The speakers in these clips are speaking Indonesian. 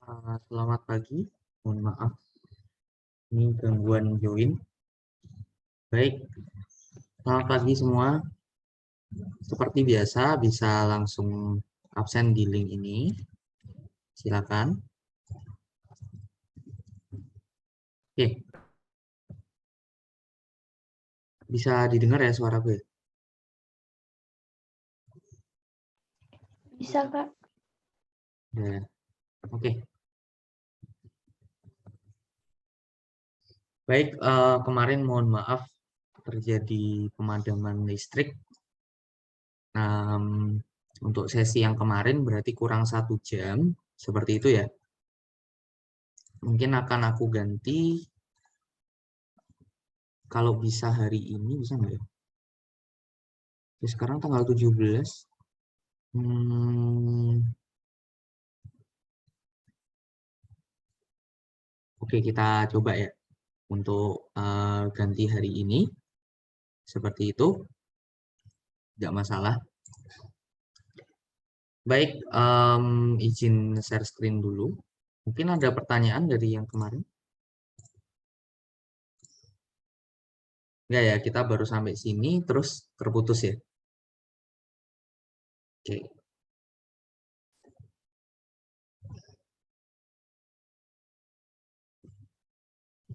Selamat pagi, mohon maaf, ini gangguan join. Baik, selamat pagi semua. Seperti biasa, bisa langsung absen di link ini. Silakan. Oke, bisa didengar ya suara gue? Bisa, Kak. Ya, oke. Baik, kemarin mohon maaf terjadi pemadaman listrik. Untuk sesi yang kemarin berarti kurang 1 jam, seperti itu ya. Mungkin akan aku ganti, kalau bisa hari ini, bisa nggak ya? Ya, sekarang tanggal 17. Oke, kita coba ya untuk ganti hari ini. Seperti itu, nggak masalah. Baik, izin share screen dulu. Mungkin ada pertanyaan dari yang kemarin? Nggak ya, kita baru sampai sini, terus terputus ya. Oke.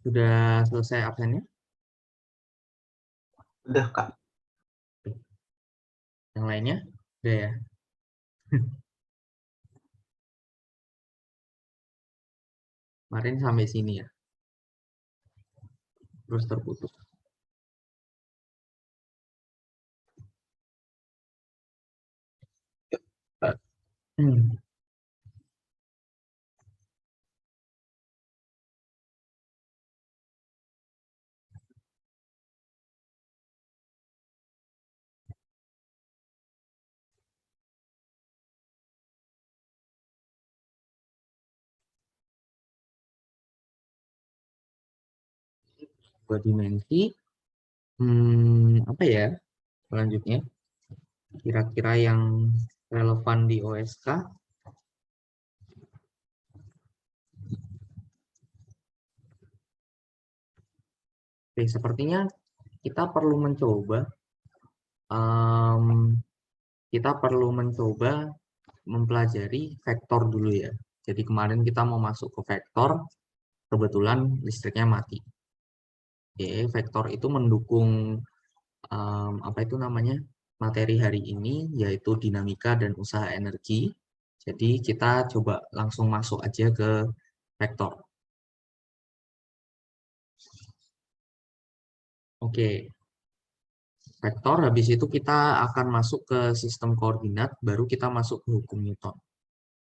Sudah selesai absennya? Udah, Kak. Yang lainnya? Udah ya? Kemarin sampai sini ya. Terus terputus. Hmm. Dua dimensi. Apa ya selanjutnya? Kira-kira yang relevan di OSK. Oke, sepertinya kita perlu mencoba mempelajari vektor dulu ya. Jadi kemarin kita mau masuk ke vektor, kebetulan listriknya mati. Oke, vektor itu mendukung apa itu namanya, materi hari ini, yaitu dinamika dan usaha energi. Jadi kita coba langsung masuk aja ke vektor. Oke, vektor, habis itu kita akan masuk ke sistem koordinat, baru kita masuk ke hukum Newton.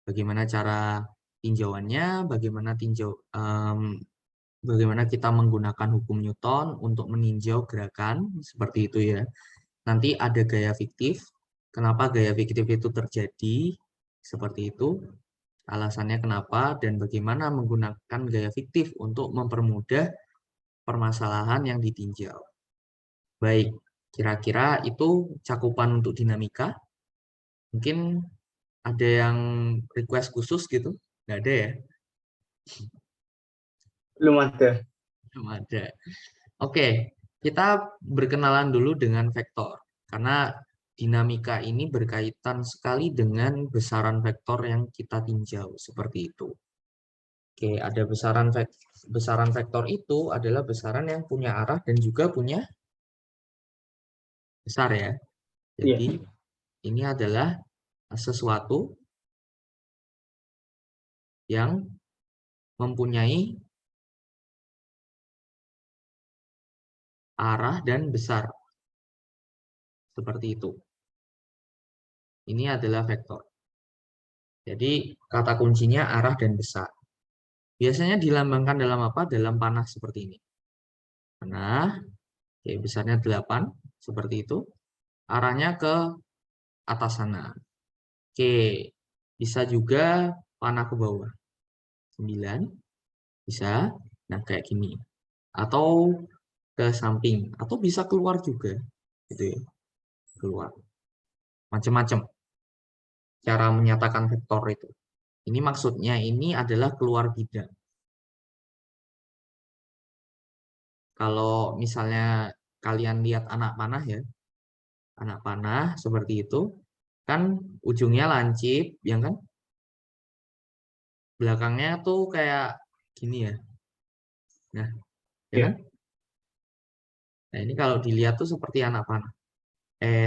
Bagaimana cara tinjauannya, bagaimana kita menggunakan hukum Newton untuk meninjau gerakan, seperti itu ya. Nanti ada gaya fiktif, kenapa gaya fiktif itu terjadi, seperti itu, alasannya kenapa, dan bagaimana menggunakan gaya fiktif untuk mempermudah permasalahan yang ditinjau. Baik, kira-kira itu cakupan untuk dinamika. Mungkin ada yang request khusus gitu? Nggak ada ya? Belum ada. Belum ada. Oke, kita berkenalan dulu dengan vektor. Karena dinamika ini berkaitan sekali dengan besaran vektor yang kita tinjau, seperti itu. Oke, ada besaran vektor itu adalah besaran yang punya arah dan juga punya besar ya. Jadi ini adalah sesuatu yang mempunyai arah dan besar. Seperti itu. Ini adalah vektor. Jadi kata kuncinya arah dan besar. Biasanya dilambangkan dalam apa? Dalam panah seperti ini. Panah, oke, besarnya 8, seperti itu. Arahnya ke atas sana. Oke, bisa juga panah ke bawah. 9, bisa. Nah, kayak gini. Atau ke samping. Atau bisa keluar juga. Gitu ya. Keluar. Macam-macam cara menyatakan vektor itu. Ini maksudnya ini adalah keluar bidang. Kalau misalnya kalian lihat anak panah ya, anak panah seperti itu, kan ujungnya lancip, ya kan? Belakangnya tuh kayak gini ya. Nah, ya kan? Ya. Nah, ini kalau dilihat tuh seperti anak panah.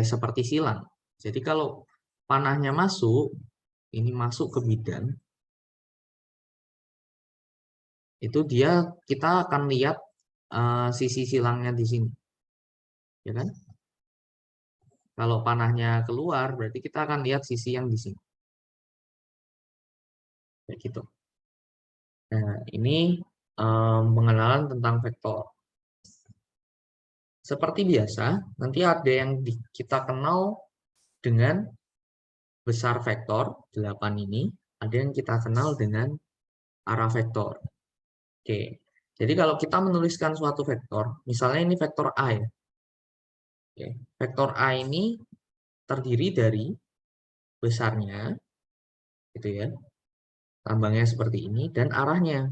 Seperti silang. Jadi kalau panahnya masuk, ini masuk ke bidan, itu kita akan lihat sisi silangnya di sini, ya kan? Kalau panahnya keluar, berarti kita akan lihat sisi yang di sini, kayak gitu. Nah, ini pengenalan tentang vektor. Seperti biasa, nanti ada yang kita kenal dengan besar vektor 8 ini, ada yang kita kenal dengan arah vektor. Oke, jadi kalau kita menuliskan suatu vektor, misalnya ini vektor A ya. Oke. Vektor A ini terdiri dari besarnya, gitu ya, lambangnya seperti ini, dan arahnya.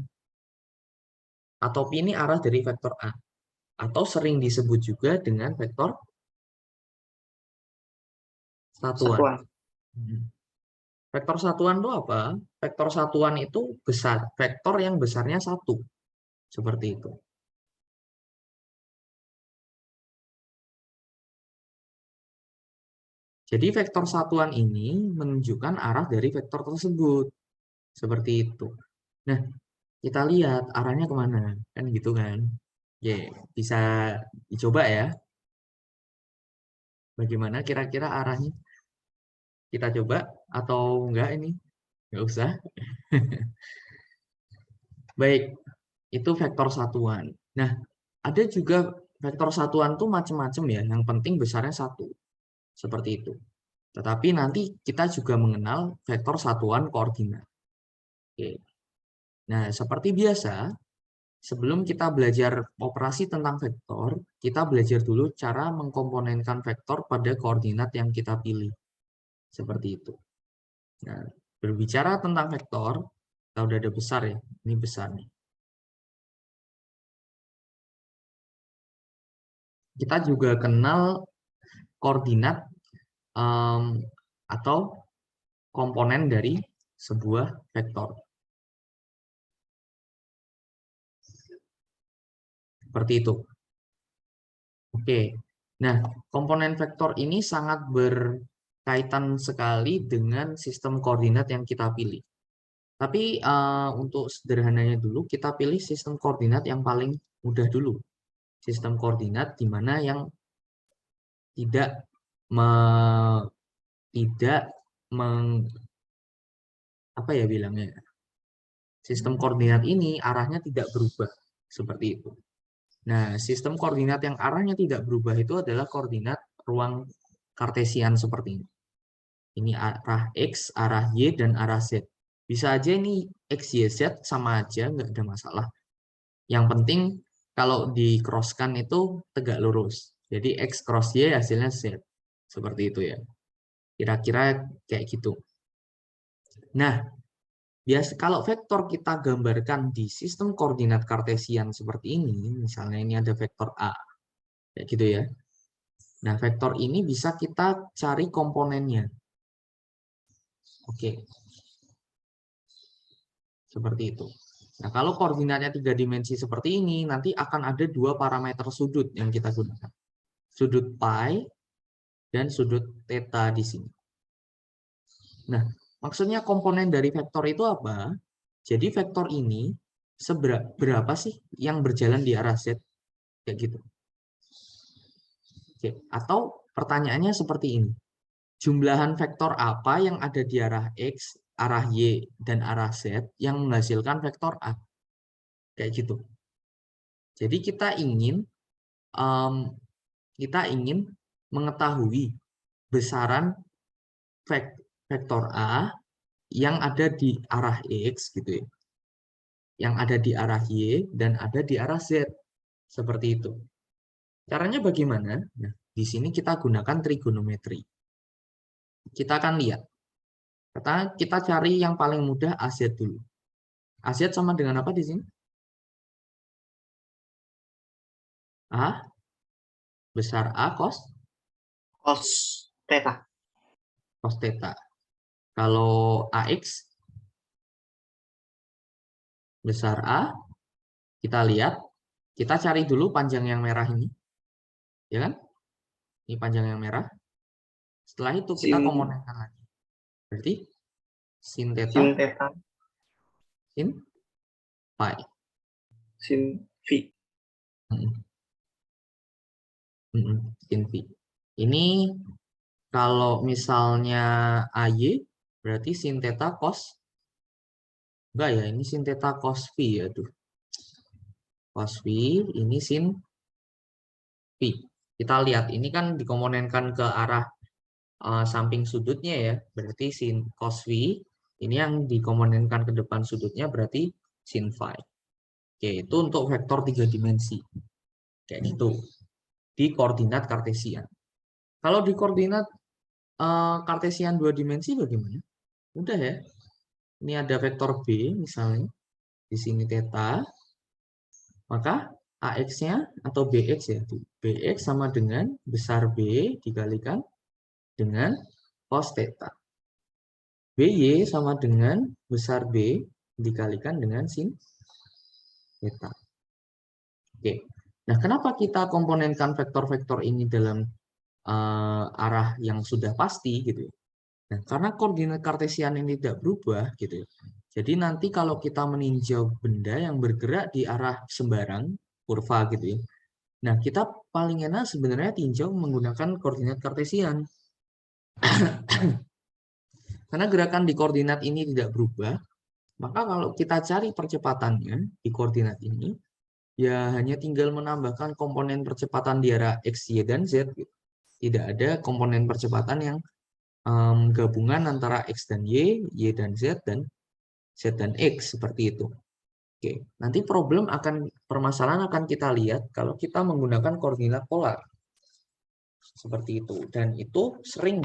Atau ini arah dari vektor A. Atau sering disebut juga dengan vektor satuan. Satuan. Vektor satuan itu apa? Vektor satuan itu besar, vektor yang besarnya 1. Seperti itu. Jadi vektor satuan ini menunjukkan arah dari vektor tersebut. Seperti itu. Nah, kita lihat arahnya kemana. Kan gitu kan. Oke, bisa dicoba ya. Bagaimana kira-kira arahnya? Kita coba atau enggak ini? Enggak usah. Baik, itu vektor satuan. Nah, ada juga vektor satuan tuh macam-macam ya. Yang penting besarnya 1. Seperti itu. Tetapi nanti kita juga mengenal vektor satuan koordinat. Oke. Nah, seperti biasa, sebelum kita belajar operasi tentang vektor, kita belajar dulu cara mengkomponenkan vektor pada koordinat yang kita pilih. Seperti itu. Nah, berbicara tentang vektor, kita udah ada besar ya. Ini besar nih. Kita juga kenal koordinat atau komponen dari sebuah vektor. Seperti itu. Oke. Nah, komponen vektor ini sangat berkaitan sekali dengan sistem koordinat yang kita pilih. Tapi untuk sederhananya dulu, kita pilih sistem koordinat yang paling mudah dulu. Sistem koordinat di mana yang tidak me, tidak meng, apa ya bilangnya? Sistem koordinat ini arahnya tidak berubah seperti itu. Nah, sistem koordinat yang arahnya tidak berubah itu adalah koordinat ruang kartesian seperti ini. Ini arah X, arah Y, dan arah Z. Bisa aja ini X, Y, Z sama aja, nggak ada masalah. Yang penting kalau di-crosskan itu tegak lurus. Jadi X cross Y hasilnya Z. Seperti itu ya. Kira-kira kayak gitu. Nah, kalau vektor kita gambarkan di sistem koordinat kartesian seperti ini, misalnya ini ada vektor A, kayak gitu ya. Nah, vektor ini bisa kita cari komponennya. Oke. Seperti itu. Nah, kalau koordinatnya 3 dimensi seperti ini, nanti akan ada 2 parameter sudut yang kita gunakan. Sudut pi dan sudut theta di sini. Nah, maksudnya komponen dari vektor itu apa? Jadi vektor ini berapa sih yang berjalan di arah Z? Kayak gitu. Oke. Atau pertanyaannya seperti ini. Jumlahan vektor apa yang ada di arah X, arah Y, dan arah Z yang menghasilkan vektor A? Kayak gitu. Jadi kita ingin mengetahui besaran vektor A yang ada di arah X gitu ya. Yang ada di arah Y dan ada di arah Z. Seperti itu. Caranya bagaimana? Nah, di sini kita gunakan trigonometri. Kita akan lihat. Kita cari yang paling mudah AZ dulu. AZ sama dengan apa di sini? A besar A cos theta. Cos theta. Kalau AX besar A, kita lihat, kita cari dulu panjang yang merah ini. Ya kan? Ini panjang yang merah. Setelah itu kita komponenkan lagi. Berarti sin theta, sin phi. Sin phi. Sin phi. Ini kalau misalnya AY, berarti sin theta cos. Enggak ya, ini sin theta cos phi ya tuh. Cos phi, ini sin phi. Kita lihat, ini kan dikomponenkan ke arah samping sudutnya ya, berarti sin cos phi. Ini yang dikomponenkan ke depan sudutnya berarti sin phi. Oke, itu untuk vektor 3 dimensi. Kayak gitu. Di koordinat kartesian. Kalau di koordinat kartesian 2 dimensi bagaimana? Udah ya. Ini ada vektor B misalnya. Di sini theta. Maka AX-nya atau BX ya. BX sama dengan besar B dikalikan dengan cos theta. BY sama dengan besar B dikalikan dengan sin theta. Oke. Nah, kenapa kita komponenkan vektor-vektor ini dalam arah yang sudah pasti gitu ya? Nah, karena koordinat kartesian ini tidak berubah gitu ya. Jadi nanti kalau kita meninjau benda yang bergerak di arah sembarang kurva gitu ya. Nah, kita paling enak sebenarnya tinjau menggunakan koordinat kartesian. Karena gerakan di koordinat ini tidak berubah, maka kalau kita cari percepatannya di koordinat ini, ya hanya tinggal menambahkan komponen percepatan di arah X, Y, dan Z. Tidak ada komponen percepatan yang gabungan antara X dan Y dan Z dan X, seperti itu. Oke, nanti permasalahan akan kita lihat kalau kita menggunakan koordinat polar. Seperti itu. Dan itu sering,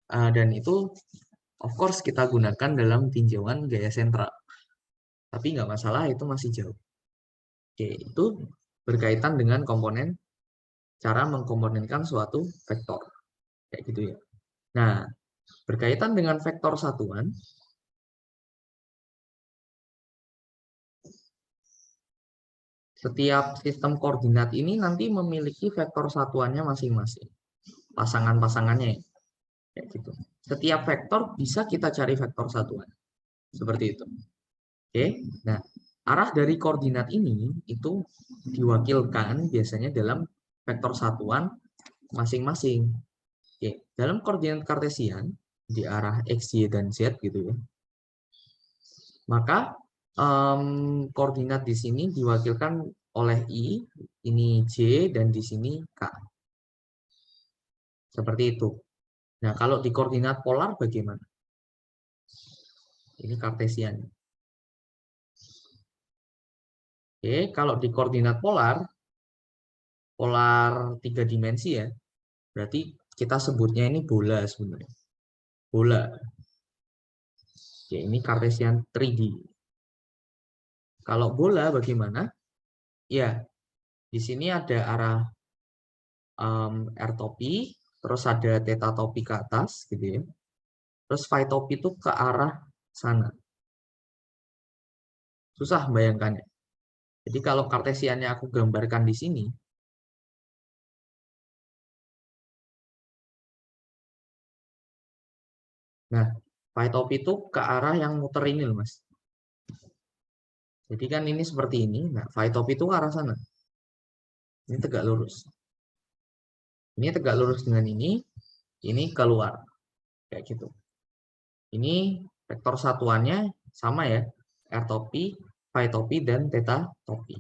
dan itu of course kita gunakan dalam tinjauan gaya sentral. Tapi nggak masalah, itu masih jauh. Oke, itu berkaitan dengan cara mengkomponenkan suatu vektor. Kayak gitu ya. Nah, berkaitan dengan vektor satuan, setiap sistem koordinat ini nanti memiliki vektor satuannya masing-masing. Pasangan-pasangannya. Kayak gitu. Setiap vektor bisa kita cari vektor satuan. Seperti itu. Oke. Nah, arah dari koordinat ini itu diwakilkan biasanya dalam vektor satuan masing-masing. Oke. Dalam koordinat kartesian di arah X, Y, dan Z gitu ya. Maka koordinat di sini diwakilkan oleh I, ini J, dan di sini K. Seperti itu. Nah, kalau di koordinat polar bagaimana? Ini kartesian. Oke, kalau di koordinat polar 3 dimensi ya, berarti kita sebutnya ini bola sebenarnya. Bola. Oke, ini kartesian 3D. Kalau bola bagaimana? Ya, di sini ada arah R topi, terus ada theta topi ke atas, gitu ya. Terus phi topi itu ke arah sana. Susah bayangkannya. Jadi kalau kartesiannya aku gambarkan di sini, nah, phi topi itu ke arah yang muter ini loh, Mas. Jadi kan ini seperti ini, nah phi topi itu ke arah sana. Ini tegak lurus. Ini tegak lurus dengan ini keluar. Kayak gitu. Ini vektor satuannya sama ya, R topi, phi topi, dan theta topi.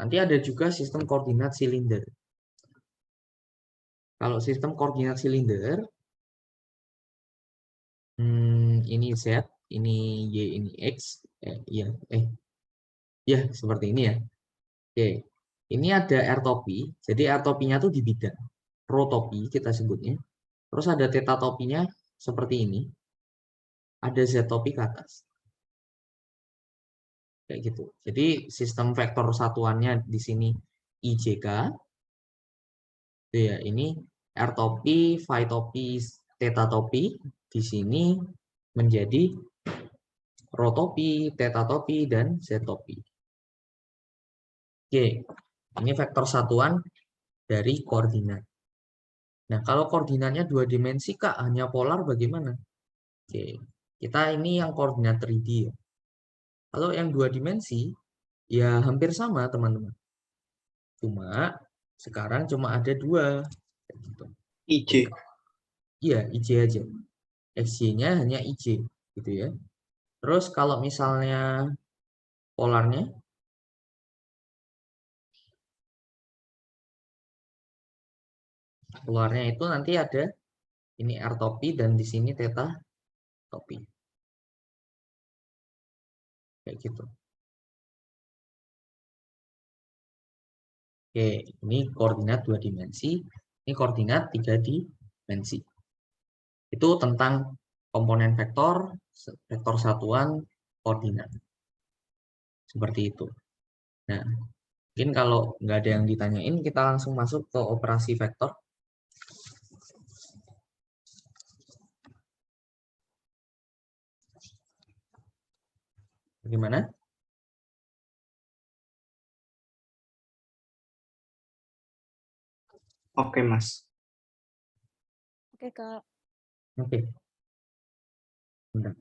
Nanti ada juga sistem koordinat silinder. Kalau sistem koordinat silinder, ini Z, ini Y, ini X, ya seperti ini ya. Oke, ini ada R topi, jadi R topinya tuh di bidang. Rho topi kita sebutnya. Terus ada theta topinya seperti ini. ada z topi ke atas. Kayak gitu. Jadi sistem vektor satuannya di sini IJK. Itu ya, ini R topi, phi topi, theta topi. Di sini menjadi rho topi, theta topi, dan z topi. Oke, ini vektor satuan dari koordinat. Nah, kalau koordinatnya 2 dimensi, Kak, hanya polar bagaimana? Oke, kita ini yang koordinat 3D ya. Kalau yang 2 dimensi, ya hampir sama, teman-teman. Cuma, sekarang cuma ada 2. Gitu. IJ. Iya, IJ aja. XY-nya hanya IJ, gitu ya. Terus kalau misalnya polarnya, itu nanti ada ini R topi dan di sini theta topi. Kayak gitu. Oke, ini koordinat 2 dimensi, ini koordinat 3 dimensi. Itu tentang komponen vektor, vektor satuan, koordinat. Seperti itu. Nah, mungkin kalau nggak ada yang ditanyain, kita langsung masuk ke operasi vektor. Bagaimana? Oke, Mas. Oke, Kak. Oke. Bentar.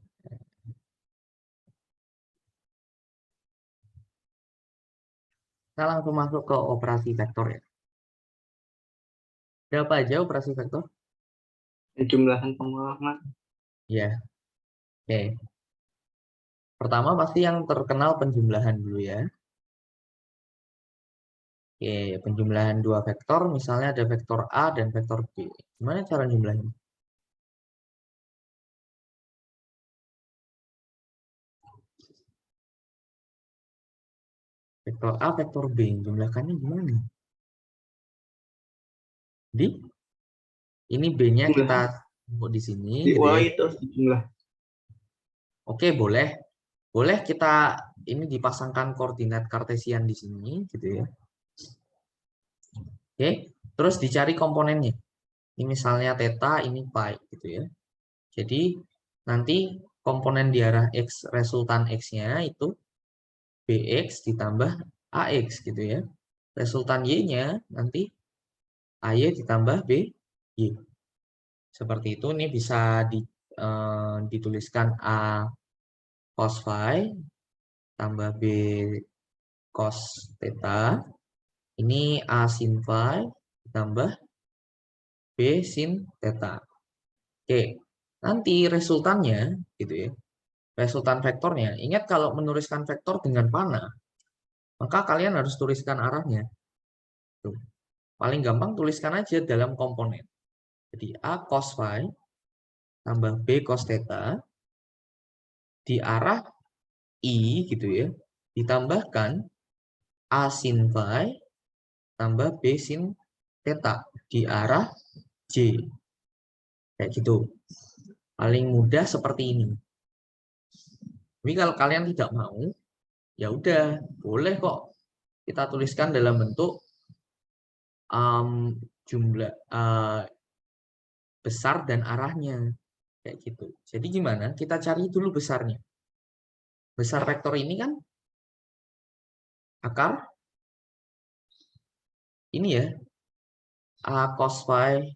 Kita langsung masuk ke operasi vektor ya. Ada apa aja operasi vektor? Penjumlahan pengulangan. Ya. Oke. Pertama pasti yang terkenal penjumlahan dulu ya. Oke, penjumlahan 2 vektor, misalnya ada vektor A dan vektor B. Gimana cara jumlahnya? Vektor A, vektor B, jumlahkannya gimana? Di ini B-nya kita buat di sini gitu ya. Itu harus dijumlah. Oke, boleh. Boleh kita ini dipasangkan koordinat kartesian di sini gitu ya. Oke, terus dicari komponennya. Ini misalnya theta, ini pi gitu ya. Jadi nanti komponen di arah X, resultan X-nya itu BX ditambah AX gitu ya. Resultan Y-nya nanti AY ditambah BY. Seperti itu, ini bisa dituliskan A cos phi tambah B cos theta. Ini A sin phi ditambah B sin theta. Oke, nanti resultannya gitu ya. Resultan vektornya. Ingat kalau menuliskan vektor dengan panah, maka kalian harus tuliskan arahnya. Tuh. Paling gampang tuliskan aja dalam komponen. Jadi A cos phi tambah B cos theta di arah I gitu ya. Ditambahkan A sin phi tambah B sin theta di arah J. Kayak gitu. Paling mudah seperti ini. Tapi kalau kalian tidak mau, ya udah, boleh kok kita tuliskan dalam bentuk jumlah besar dan arahnya. Kayak gitu. Jadi gimana? Kita cari dulu besarnya. Besar vektor ini kan akar ini ya. A cos phi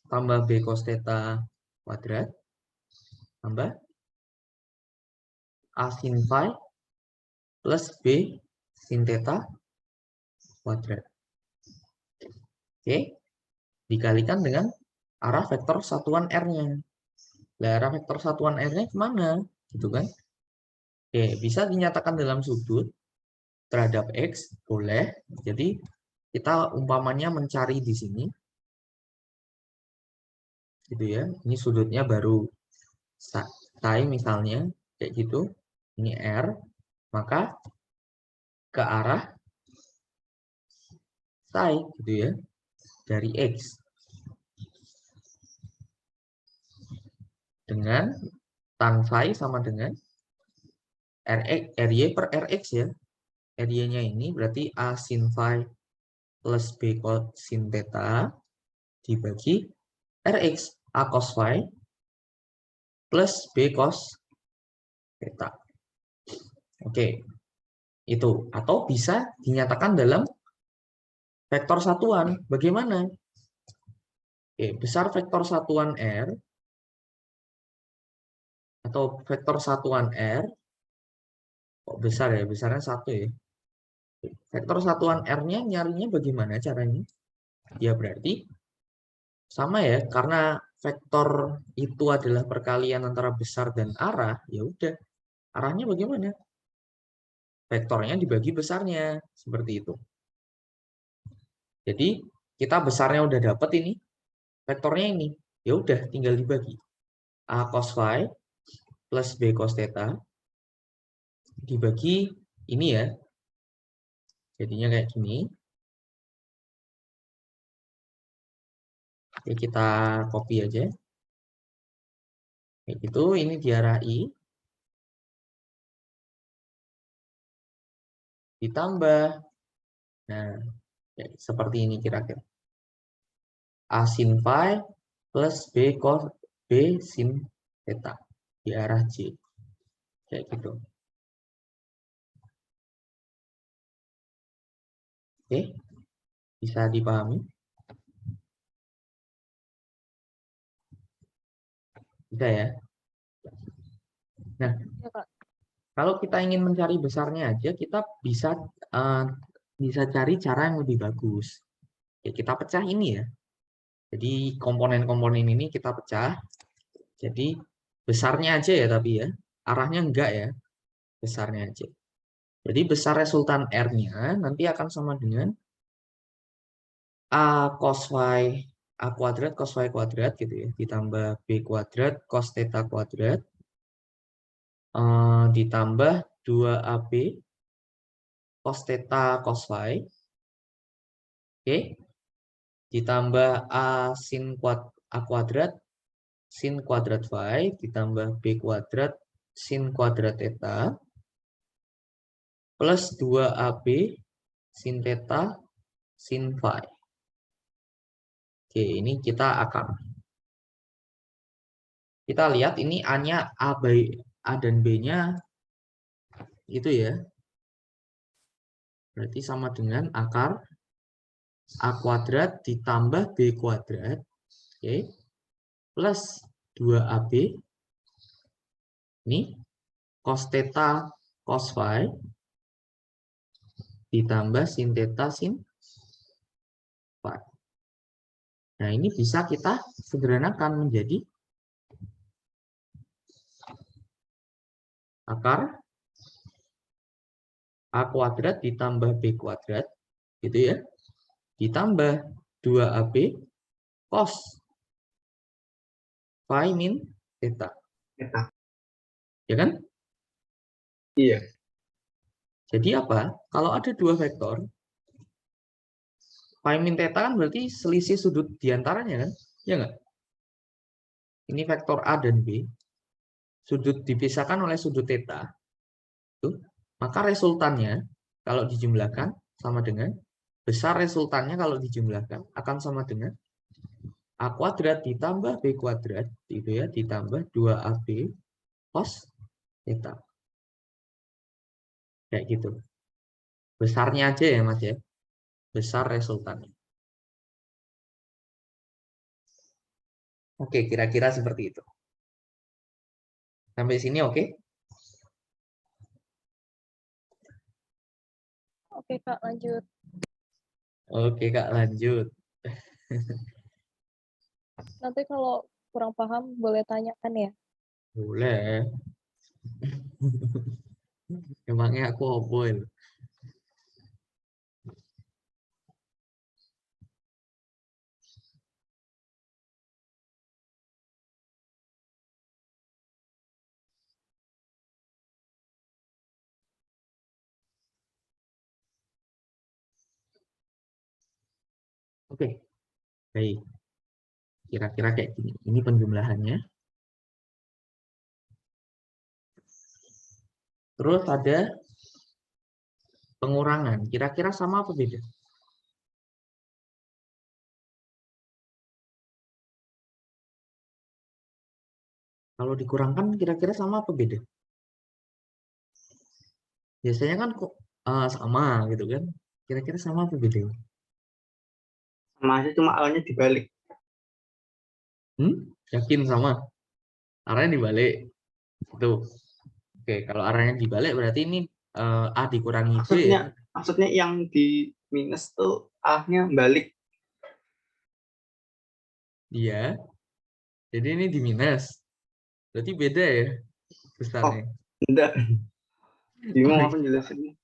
tambah B cos theta kuadrat tambah A sin phi plus B sin theta kuadrat. Oke, dikalikan dengan arah vektor satuan R-nya. Nah, arah vektor satuan R-nya kemana? Gitu kan? Oke, bisa dinyatakan dalam sudut terhadap X, boleh. Jadi, kita umpamanya mencari di sini. Gitu ya. Ini sudutnya baru psi misalnya, kayak gitu. Ini R, maka ke arah psi gitu ya, dari X. dengan tan phi sama dengan RY per RX ya. RY-nya ini berarti A sin phi plus B cos sin theta dibagi RX A cos phi plus B cos theta. Oke, itu. Atau bisa dinyatakan dalam vektor satuan. Bagaimana? Oke, besar vektor satuan R atau vektor satuan R, kok besar ya? Besarnya 1 ya. Vektor satuan R-nya nyarinya bagaimana caranya? Ya berarti sama ya, karena vektor itu adalah perkalian antara besar dan arah, ya udah. Arahnya bagaimana? Vektornya dibagi besarnya, seperti itu. Jadi kita besarnya udah dapat ini, vektornya ini. Ya udah tinggal dibagi. A cos phi plus B cos theta dibagi ini ya. Jadinya kayak gini. Oke, kita copy aja. Kayak gitu, ini di arah I. Ditambah. Nah, seperti ini kira-kira. A sin phi plus B cos B sin theta di arah J. Kayak gitu. Oke, bisa dipahami? Bisa ya? Nah, Ya, Kak. kalau kita ingin mencari besarnya aja, kita bisa cari cara yang lebih bagus. Ya, kita pecah ini ya. Jadi komponen-komponen ini kita pecah. Jadi besarnya aja ya tapi ya. Arahnya enggak ya. Besarnya aja. Jadi besar resultan R-nya nanti akan sama dengan A cos phi A kuadrat cos phi kuadrat gitu ya. Ditambah B kuadrat cos theta kuadrat. Ditambah 2AB cos theta cos phi. Oke. Ditambah A sin A kuadrat sin kuadrat phi ditambah B kuadrat sin kuadrat theta plus 2AB sin theta sin phi. Oke, ini kita akan kita lihat ini A-nya A dan B-nya itu ya. Berarti sama dengan akar A kuadrat ditambah B kuadrat, oke, plus 2AB ini cos theta cos phi ditambah sin theta sin phi. Nah, ini bisa kita sederhanakan menjadi akar A kuadrat ditambah B kuadrat, gitu ya, ditambah 2AB cos phi min theta. Theta. Ya kan? Iya. Jadi apa? Kalau ada dua vektor, phi min theta kan berarti selisih sudut diantaranya kan? Ya nggak? Ini vektor A dan B. Sudut dipisahkan oleh sudut theta. Tuh. Maka resultannya kalau dijumlahkan sama dengan besar resultannya kalau dijumlahkan akan sama dengan A kuadrat ditambah B kuadrat gitu ya, ditambah 2AB cos theta. Kayak gitu. Besarnya aja ya Mas ya. Besar resultannya. Oke, kira-kira seperti itu. Sampai sini oke? Oke, Kak, lanjut. Oke Kak, lanjut. Nanti kalau kurang paham boleh tanyakan ya. Boleh. Emangnya aku oboy. Oke, baik. Kira-kira kayak gini. Ini penjumlahannya. Terus ada pengurangan. Kira-kira sama apa beda? Kalau dikurangkan kira-kira sama apa beda? Biasanya kan kok sama gitu kan. Kira-kira sama apa beda? Sama aja, cuma awalnya dibalik. Yakin sama? Arahnya dibalik. Tuh. Oke, kalau arahnya dibalik berarti ini A dikurangi B ya. Maksudnya yang di minus tuh A-nya balik. Iya. Jadi ini di minus. Berarti beda ya besarnya. Enggak. Bingung Oh, aku jelasinnya.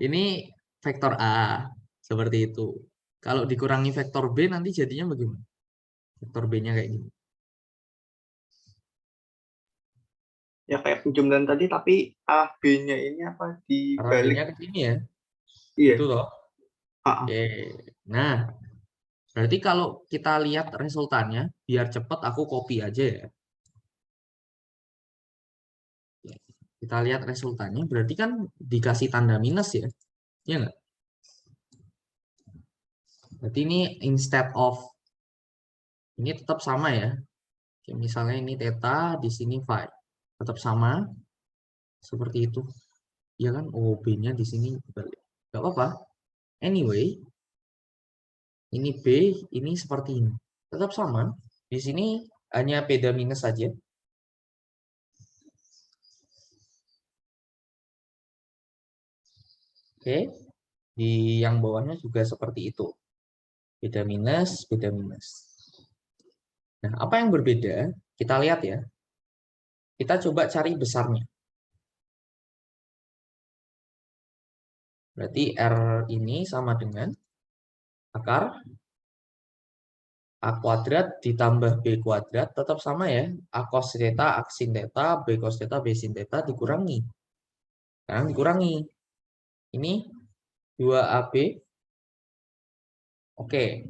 ini vektor A. Seperti itu. Kalau dikurangi vektor B nanti jadinya bagaimana? Vektor B-nya kayak gini. Ya kayak penjumlahan tadi, tapi A, B-nya ini apa Arah B-nya dibalik. ke sini ya. Iya. Itu loh. Oke. Nah, berarti kalau kita lihat resultannya, biar cepat aku copy aja ya. Kita lihat resultannya, berarti kan dikasih tanda minus ya. Iya nggak? Berarti ini instead of, ini tetap sama ya. Oke, misalnya ini theta, di sini phi. Tetap sama, seperti itu. Ya kan? Oh, B-nya di sini balik. Nggak apa-apa. Anyway, ini B, ini seperti ini. Tetap sama. Di sini hanya beda minus saja. Oke. Di yang bawahnya juga seperti itu. Beda minus, beda minus. Nah, apa yang berbeda? Kita lihat ya. Kita coba cari besarnya. Berarti R ini sama dengan akar A kuadrat ditambah B kuadrat. Tetap sama ya. A cos theta, A sin theta, B cos theta, B sin theta dikurangi. Sekarang dikurangi. Ini 2AB. Oke.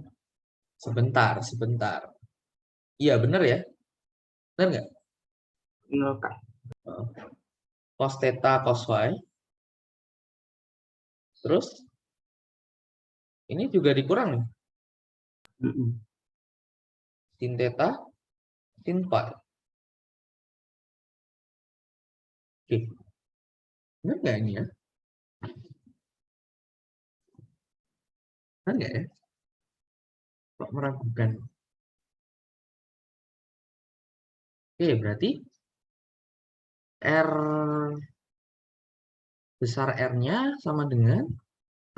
Sebentar, sebentar. Iya, benar ya? Benar nggak? Benar, Kak. Cos theta, cos phi. Terus, ini juga dikurangi. Sin theta, sin phi. Oke. Benar nggak ini ya? Benar nggak ya? Kok meragukan? Oke, berarti R besar R-nya sama dengan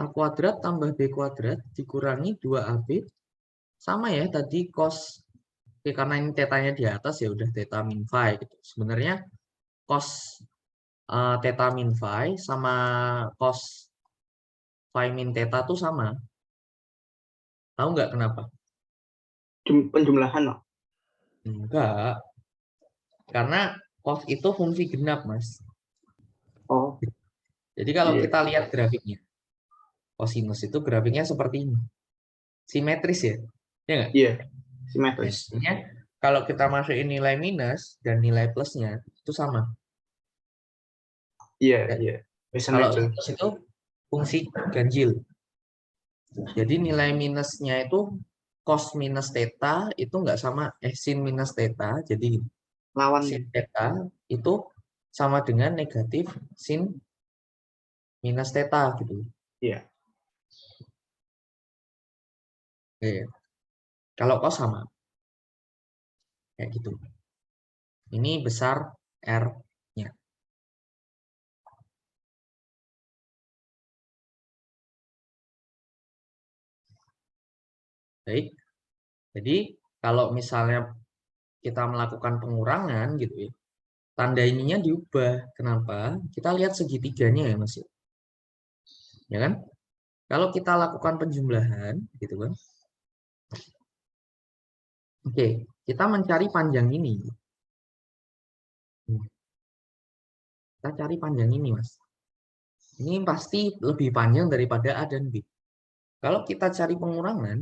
A kuadrat tambah B kuadrat dikurangi 2AB. Sama ya tadi cos. Oke, karena ini tetanya di atas ya udah theta min phi gitu. Sebenarnya cos theta min phi sama cos phi min theta tuh sama. Tahu nggak kenapa? Penjumlahan, no? Enggak. Karena cos itu fungsi genap, Mas. Oh, Jadi kalau iya. kita lihat grafiknya, kosinus itu grafiknya seperti ini. Simetris ya? Ya nggak? Iya, simetris. Biasanya kalau kita masukin nilai minus dan nilai plusnya itu sama. Iya, Ya. iya. Bisa Kalau nebel. sinus itu fungsi ganjil. Jadi nilai minusnya itu cos minus theta itu nggak sama sin minus theta. Jadi Lawan. sin theta itu sama dengan negatif sin minus theta gitu. Iya. Oke. Kalau cos sama. Kayak gitu. Ini besar R-nya. Baik. Jadi kalau misalnya kita melakukan pengurangan gitu ya, tanda ininya diubah. Kenapa? Kita lihat segitiganya ya Mas. Ya kan? Kalau kita lakukan penjumlahan gitu kan. Oke, kita mencari panjang ini. Kita cari panjang ini, Mas. Ini pasti lebih panjang daripada A dan B. Kalau kita cari pengurangan,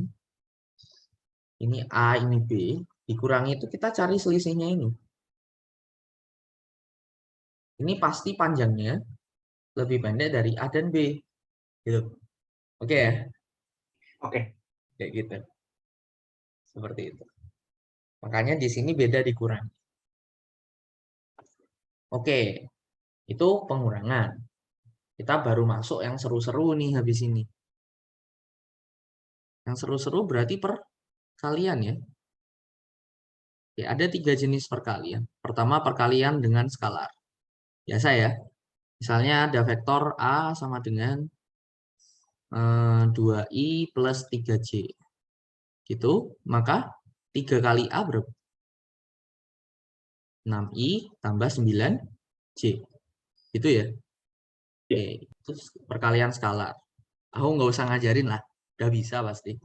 ini A, ini B, dikurangi itu kita cari selisihnya ini. ini pasti panjangnya lebih pendek dari A dan B. Gitu. Oke ya? Oke. Kayak gitu. Seperti itu. Makanya di sini beda dikurangi. Oke, itu pengurangan. Kita baru masuk yang seru-seru nih habis ini. Yang seru-seru berarti perkalian ya. Ya, ada 3 jenis perkalian. Pertama, perkalian dengan skalar. Biasa ya. Misalnya ada vektor A sama dengan 2i plus 3j. Gitu. Maka 3 kali A berapa? 6i tambah 9j. Gitu ya. Oke, itu perkalian skalar. Aku nggak usah ngajarin lah. Udah bisa pasti.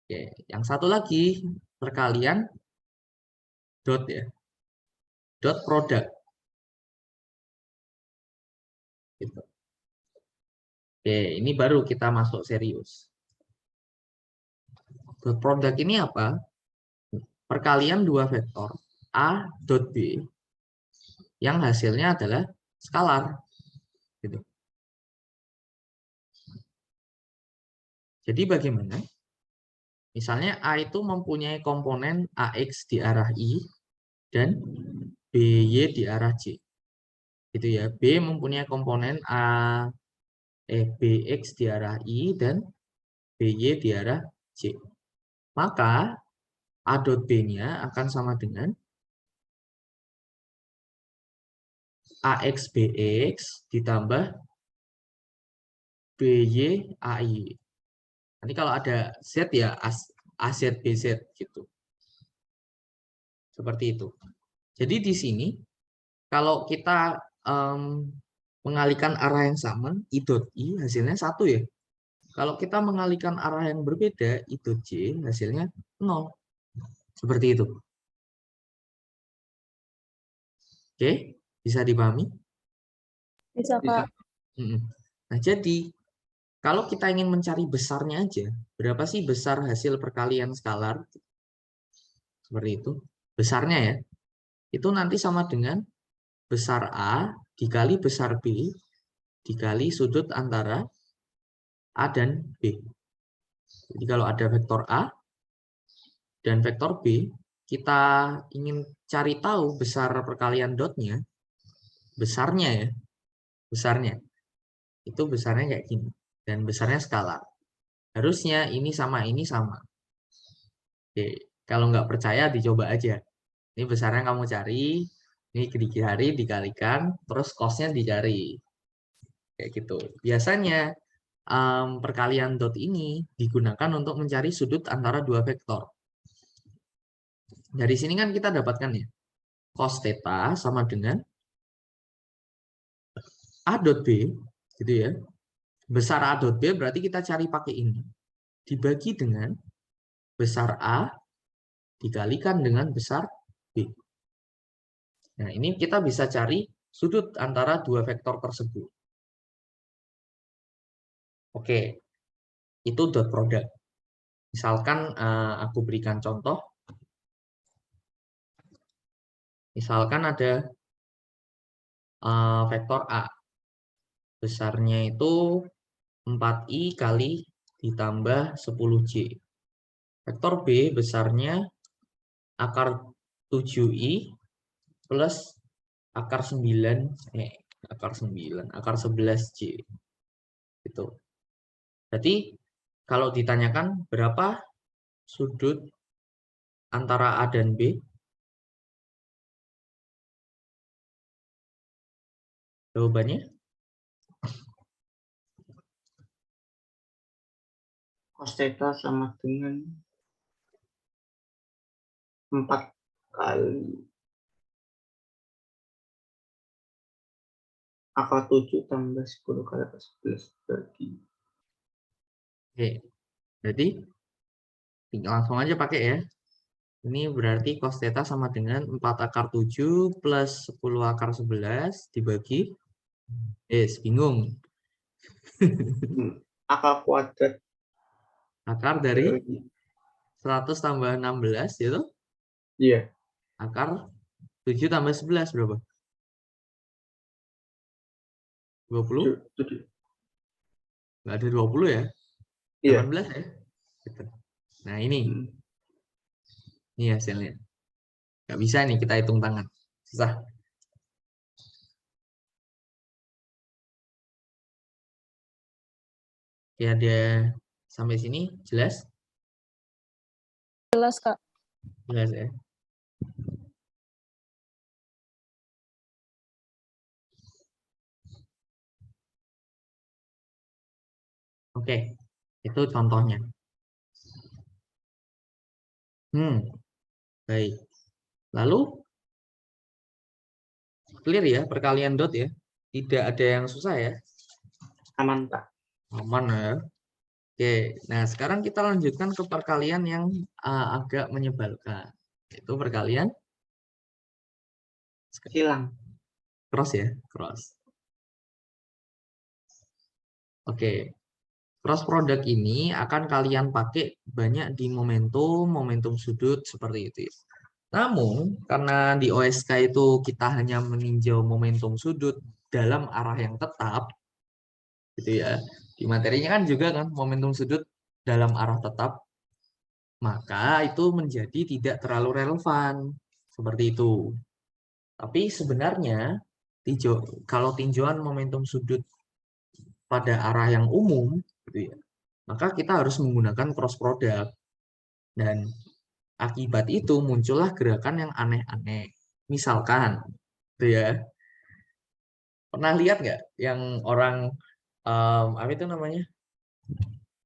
Oke, yang satu lagi perkalian dot ya. Dot produk. Gitu. Oke, ini baru kita masuk serius. Dot produk ini apa? Perkalian dua vektor A dot B yang hasilnya adalah skalar. Gitu. Jadi bagaimana? Misalnya A itu mempunyai komponen AX di arah I dan BY di arah J. Gitu ya. B mempunyai komponen BX di arah I dan BY di arah J. Maka A dot B-nya akan sama dengan AX BX ditambah BY AI. Nanti kalau ada Z ya AZ BZ gitu. Seperti itu. Jadi di sini kalau kita mengalihkan arah yang sama, I dot I hasilnya 1 ya. Kalau kita mengalihkan arah yang berbeda, I dot J hasilnya 0. Seperti itu. Oke, bisa dipahami? Bisa, Kak. Nah, jadi kalau kita ingin mencari besarnya aja, berapa sih besar hasil perkalian skalar? Seperti itu. Besarnya ya, itu nanti sama dengan besar A dikali besar B dikali sudut antara A dan B. Jadi kalau ada vektor A dan vektor B, kita ingin cari tahu besar perkalian dotnya, besarnya ya, besarnya. Itu besarnya kayak gini. Dan besarnya skalar. Harusnya ini sama ini sama. Oke, kalau nggak percaya dicoba aja. Ini besarnya kamu cari, ini dicari, dikalikan, terus cos-nya dicari. Kayak gitu. Biasanya perkalian dot ini digunakan untuk mencari sudut antara dua vektor. Dari sini kan kita dapatkan ya, cos theta sama dengan A dot B, gitu ya. Besar A dot B berarti kita cari pakai ini. Dibagi dengan besar A dikalikan dengan besar B. Nah, ini kita bisa cari sudut antara dua vektor tersebut. Oke, itu dot product. Misalkan aku berikan contoh. Misalkan ada vektor A. Besarnya itu 4i kali ditambah 10j. Vektor B besarnya akar 7i plus akar 11j. Gitu. Berarti kalau ditanyakan berapa sudut antara A dan B? Jawabannya? Cos theta sama dengan 4 kali akar 7 tambah 10 kali akar 11 bagi. Oke, berarti langsung aja pakai ya. Ini berarti cos theta sama dengan 4 akar 7 plus 10 akar 11 dibagi. Bingung. Akar kuadrat. Akar dari 100 tambah 16 itu? Iya. Akar 7 tambah 11 berapa? 20? 7. Nggak ada 20 ya? Iya. 18 ya? Gitu. Nah, ini hasilnya. Nggak bisa nih kita hitung tangan. Susah. Oke, ada sampai sini jelas? Jelas, Kak. Jelas ya? Oke, itu contohnya. Baik. Lalu, clear ya, perkalian dot ya? Tidak ada yang susah ya? Aman, Pak. Aman ya? Oke, nah sekarang kita lanjutkan ke perkalian yang agak menyebalkan. Itu perkalian Silang. cross ya, cross. Oke, cross product ini akan kalian pakai banyak di momentum sudut seperti itu ya. Namun, karena di OSK itu kita hanya meninjau momentum sudut dalam arah yang tetap, gitu ya. Di materinya kan juga kan momentum sudut dalam arah tetap, maka itu menjadi tidak terlalu relevan seperti itu. Tapi sebenarnya kalau tinjauan momentum sudut pada arah yang umum, gitu ya, maka kita harus menggunakan cross product. Dan akibat itu muncullah gerakan yang aneh-aneh. Misalkan, gitu ya, pernah lihat nggak yang orang apa itu namanya?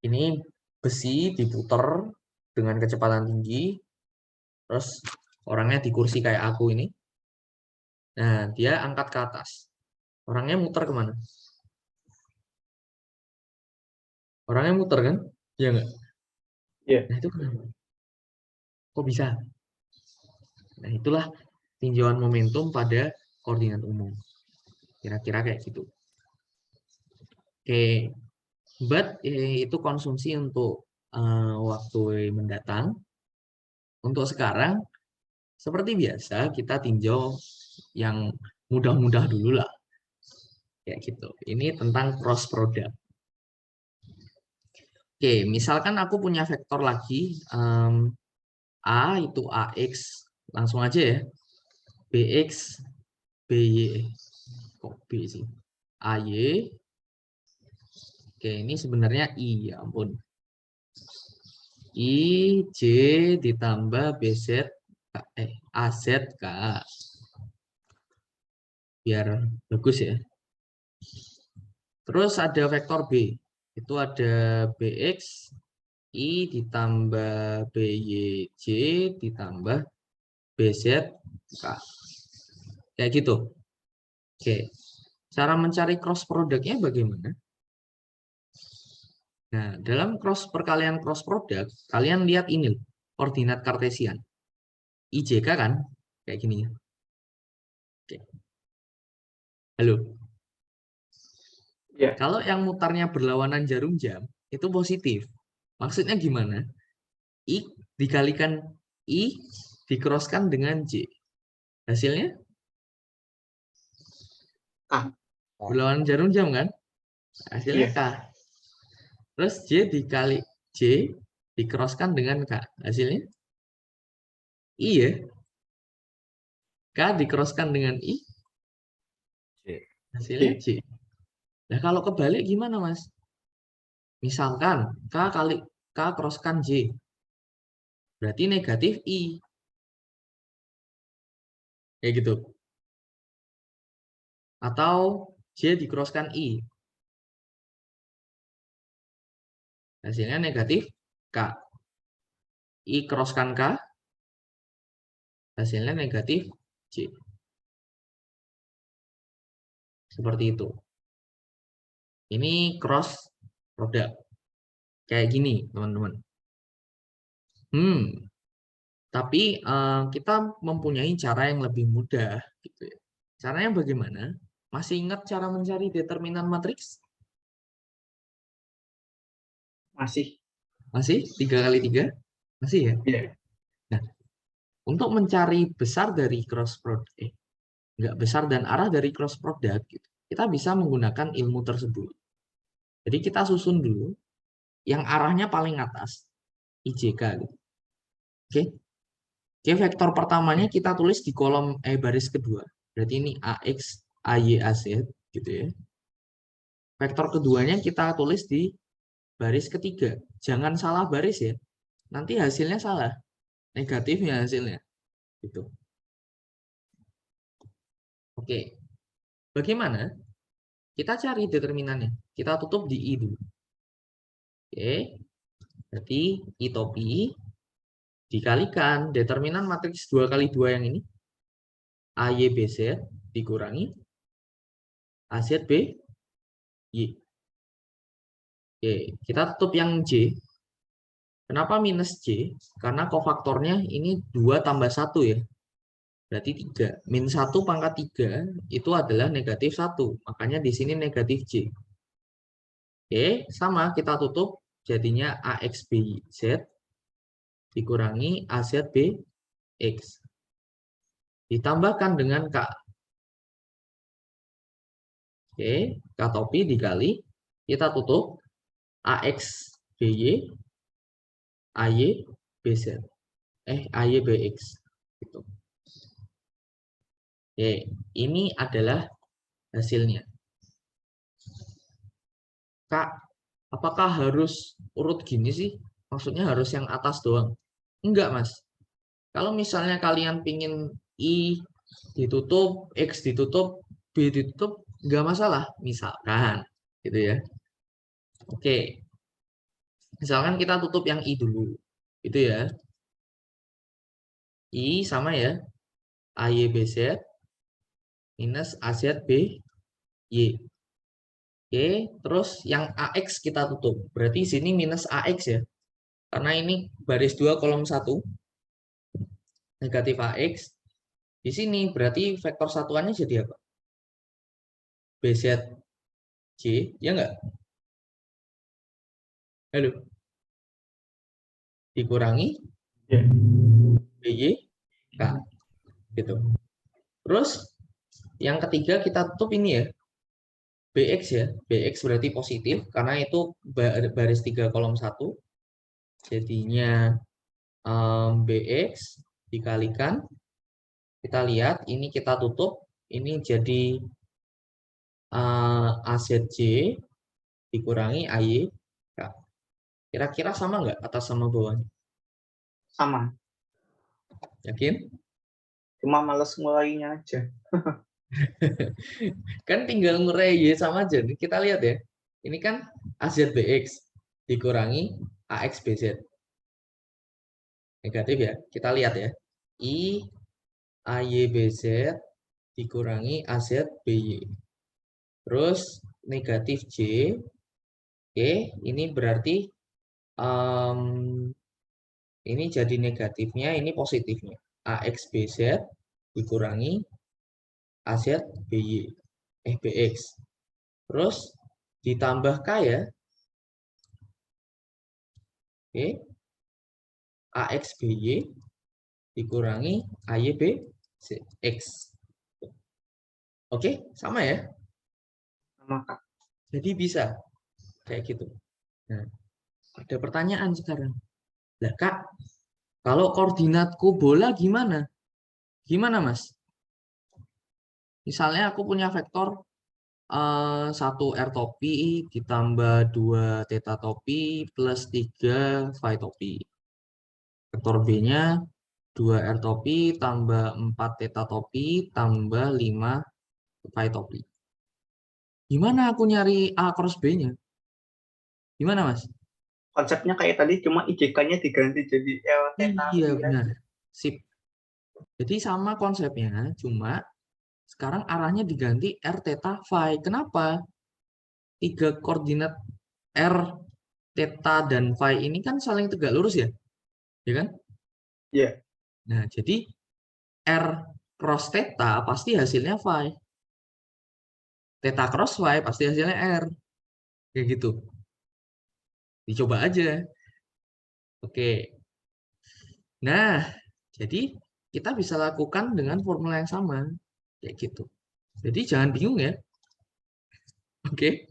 Ini besi diputer dengan kecepatan tinggi, terus orangnya di kursi kayak aku ini. Nah, dia angkat ke atas. Orangnya muter kemana? Orangnya muter kan? Iya nggak? Iya. Nah, itu kenapa? Kok bisa? Nah, itulah tinjauan momentum pada koordinat umum. Kira-kira kayak gitu. Oke, but itu konsumsi untuk waktu mendatang. Untuk sekarang, seperti biasa, kita tinjau yang mudah-mudah dulu lah. Kayak gitu. Ini tentang cross product. Oke, misalkan aku punya vektor lagi, A itu AX, langsung aja ya, BX, BY, kok B sih, AY, oke ini sebenarnya I, ya ampun, I, J ditambah BZ, AZ, K, biar bagus ya. Terus ada vektor B, itu ada BX, I ditambah BYJ ditambah BZ, K. Kayak gitu. Oke. Cara mencari cross produknya bagaimana? Nah, dalam perkalian cross product, kalian lihat ini, koordinat kartesian. IJK kan? Kayak gini ya. Oke. Halo. Iya. Kalau yang mutarnya berlawanan jarum jam, itu positif. Maksudnya gimana? I dikalikan I dikroskan dengan J. Hasilnya? K. Berlawanan jarum jam kan? Hasilnya Iya. K. Terus J dikali J dikroskan dengan K. Hasilnya? I ya. K dikroskan dengan I. Hasilnya J. Nah, kalau kebalik gimana, Mas? Misalkan K kroskan J. Berarti negatif I. Kayak gitu. Atau J dikroskan I. Hasilnya negatif K. I kroskan K. Hasilnya negatif J. Seperti itu. Ini cross product. Kayak gini, teman-teman. Tapi kita mempunyai cara yang lebih mudah. Gitu ya. Caranya bagaimana? Masih ingat cara mencari determinan matriks? Masih. Masih? 3 kali 3? Masih ya? Iya. Nah, untuk mencari besar dari cross product, enggak besar dan arah dari cross product, gitu, kita bisa menggunakan ilmu tersebut. Jadi kita susun dulu yang arahnya paling atas, IJK. Gitu. Oke. Oke, vektor pertamanya kita tulis di kolom baris kedua. Berarti ini AX, AY, AZ gitu ya. Vektor keduanya kita tulis di baris ketiga. Jangan salah baris ya. Nanti hasilnya salah. Negatifnya hasilnya. Gitu. Oke. Bagaimana? Kita cari determinannya. Kita tutup di I dulu. Oke. Berarti I topi dikalikan determinan matriks 2 kali 2 yang ini. AYBZ dikurangi AZB Y. Oke, kita tutup yang J. Kenapa minus J? Karena kofaktornya ini 2 tambah 1 ya. Berarti 3. Min 1 pangkat 3 itu adalah negatif 1. Makanya di sini negatif J. Oke, sama kita tutup. Jadinya AXBZ dikurangi AZBX. Ditambahkan dengan K. Oke, K topi dikali. Kita tutup. AXBY, AYBZ. AYBX. Gitu. Oke, ini adalah hasilnya. Kak, apakah harus urut gini sih? Maksudnya harus yang atas doang? Enggak, Mas. Kalau misalnya kalian pingin I ditutup, X ditutup, B ditutup, enggak masalah. Misalkan, gitu ya. Oke. Misalkan kita tutup yang I dulu. Itu ya. I sama ya. AYBZ minus AZBY. Oke, terus yang AX kita tutup. Berarti sini minus AX ya. Karena ini baris 2 kolom 1. Negatif AX. Di sini berarti vektor satuannya jadi apa? BZJ, ya enggak? Halo. Dikurangi BY K. Gitu. Terus yang ketiga kita tutup ini ya. BX ya. BX berarti positif karena itu baris 3 kolom 1. Jadinya BX dikalikan. Kita lihat ini kita tutup. Ini jadi AZJ dikurangi AY. Kira-kira sama nggak atas sama bawahnya? Sama. Yakin? Cuma males mulainya aja. Kan tinggal ngurai Y sama aja. Kita lihat ya. Ini kan AZBX dikurangi AXBZ. Negatif ya. Kita lihat ya. I AYBZ dikurangi AZBY. Terus negatif J. Oke, ini berarti ini jadi negatifnya, ini positifnya. AXBZ dikurangi AZBY. BX. Terus ditambah K ya. Oke. AXBY dikurangi AYBX. Oke, sama ya? Sama, Kak. Jadi bisa kayak gitu. Nah, ada pertanyaan sekarang. Lah, Kak, kalau koordinatku bola gimana? Gimana, Mas? Misalnya aku punya vektor 1 R topi ditambah 2 theta topi plus 3 phi topi. Vektor B-nya 2 R topi tambah 4 theta topi tambah 5 phi topi. Gimana aku nyari A cross B-nya? Gimana, Mas? Konsepnya kayak tadi, cuma IJK-nya diganti jadi L, theta. Iya, benar. Sip. Jadi sama konsepnya, cuma sekarang arahnya diganti R, theta, phi. Kenapa? 3 koordinat R, theta, dan phi ini kan saling tegak lurus ya? Ya kan? Iya. Nah, jadi R cross theta pasti hasilnya phi. Theta cross phi pasti hasilnya R. Kayak gitu. Dicoba aja. Oke. Nah, jadi kita bisa lakukan dengan formula yang sama. Kayak gitu. Jadi jangan bingung ya. Oke.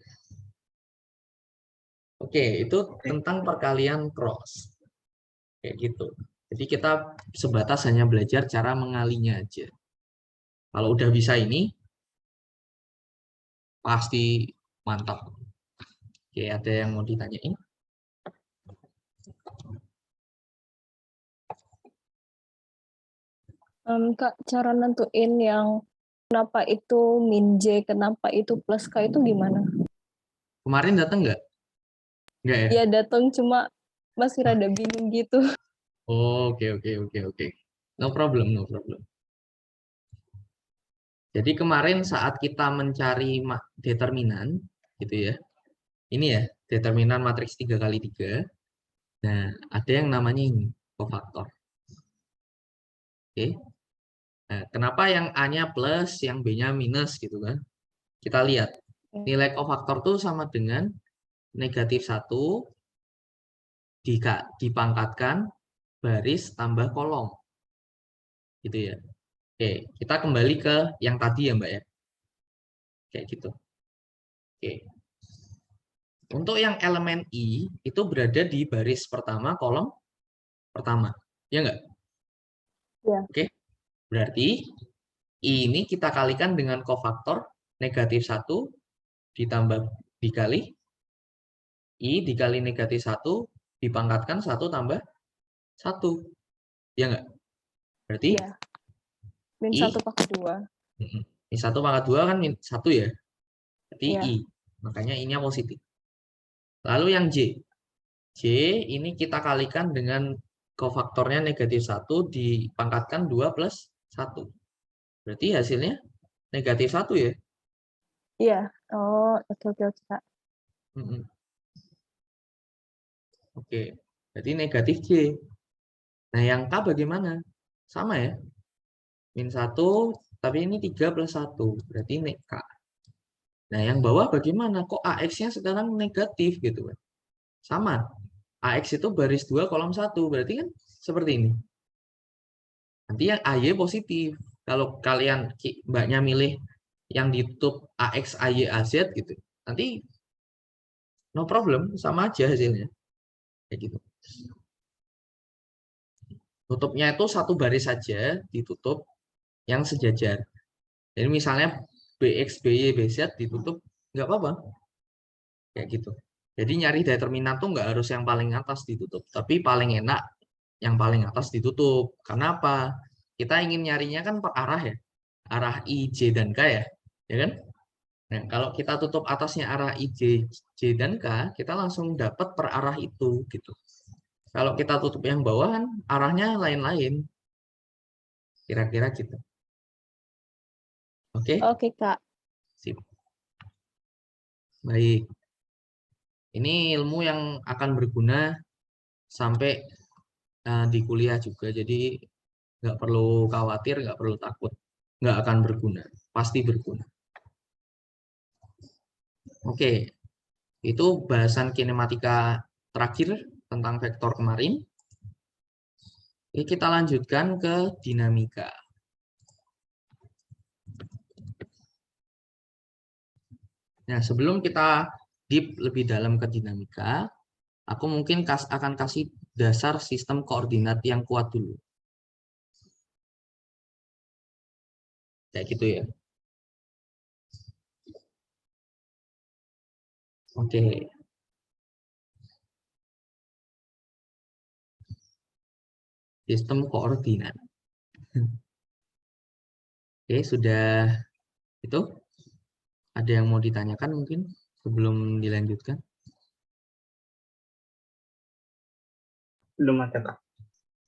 Oke, itu tentang perkalian cross. Kayak gitu. Jadi kita sebatas hanya belajar cara mengalinya aja. Kalau udah bisa ini, pasti mantap. Oke, ada yang mau ditanyain? Kak, cara nentuin yang kenapa itu min J, kenapa itu plus K itu gimana? Kemarin datang nggak? Nggak ya? Ya datang cuma masih rada bingung gitu. Oh, oke, oke, oke, oke. No problem, no problem. Jadi kemarin saat kita mencari determinan, gitu ya. Ini ya, determinan matriks 3x3. Nah, ada yang namanya ini, kofaktor. Oke. Nah, kenapa yang A-nya plus, yang B-nya minus gitu kan? Kita lihat. Nilai kofaktor itu sama dengan -1 dipangkatkan baris tambah kolom. Gitu ya. Oke, kita kembali ke yang tadi ya Mbak ya. Kayak gitu. Oke. Untuk yang elemen I, itu berada di baris pertama, kolom pertama. Ya enggak? Ya. Oke. Berarti I ini kita kalikan dengan kofaktor -1 ditambah dikali I dikali -1 dipangkatkan 1 tambah 1. Ya enggak? Berarti Iya, min I 1/2. min 1 pangkat 2 kan min 1 ya. Berarti Iya. I. Makanya I-nya positif. Lalu yang J. J ini kita kalikan dengan kofaktornya -1 dipangkatkan 2 plus 1. Berarti hasilnya -1 ya. Iya. Oh, oke oke oke, Kak. Oke. Berarti negatif J. Nah yang K bagaimana? Sama ya. Min 1, tapi ini 3 plus 1. Berarti ini K. Nah yang bawah bagaimana? Kok AX-nya sekarang negatif gitu kan? Sama. AX itu baris 2 kolom 1. Berarti kan seperti ini. Nanti yang AY positif. Kalau kalian mbaknya milih yang ditutup AX, AY, AZ gitu. Nanti no problem, sama aja hasilnya. Kayak gitu. Tutupnya itu satu baris saja ditutup yang sejajar. Jadi misalnya BX, BY, BZ ditutup nggak apa-apa. Kayak gitu. Jadi nyari determinan tuh nggak harus yang paling atas ditutup, tapi paling enak yang paling atas ditutup. Karena apa? Kita ingin nyarinya kan per arah ya, arah I, J, dan K ya kan? Nah, kalau kita tutup atasnya arah I, J, dan K, kita langsung dapat per arah itu gitu. Kalau kita tutup yang bawah kan arahnya lain-lain, kira-kira gitu. Oke? Oke, Kak. Sip. Baik. Ini ilmu yang akan berguna sampai di kuliah juga. Jadi nggak perlu khawatir, nggak perlu takut. Nggak akan berguna. Pasti berguna. Oke, itu bahasan kinematika terakhir tentang vektor kemarin. Oke, kita lanjutkan ke dinamika. Nah, sebelum kita deep lebih dalam ke dinamika, aku mungkin akan kasih dasar sistem koordinat yang kuat dulu. Kayak gitu ya. Oke. Sistem koordinat. Oke, sudah itu. Ada yang mau ditanyakan mungkin sebelum dilanjutkan? Belum ada, Kak.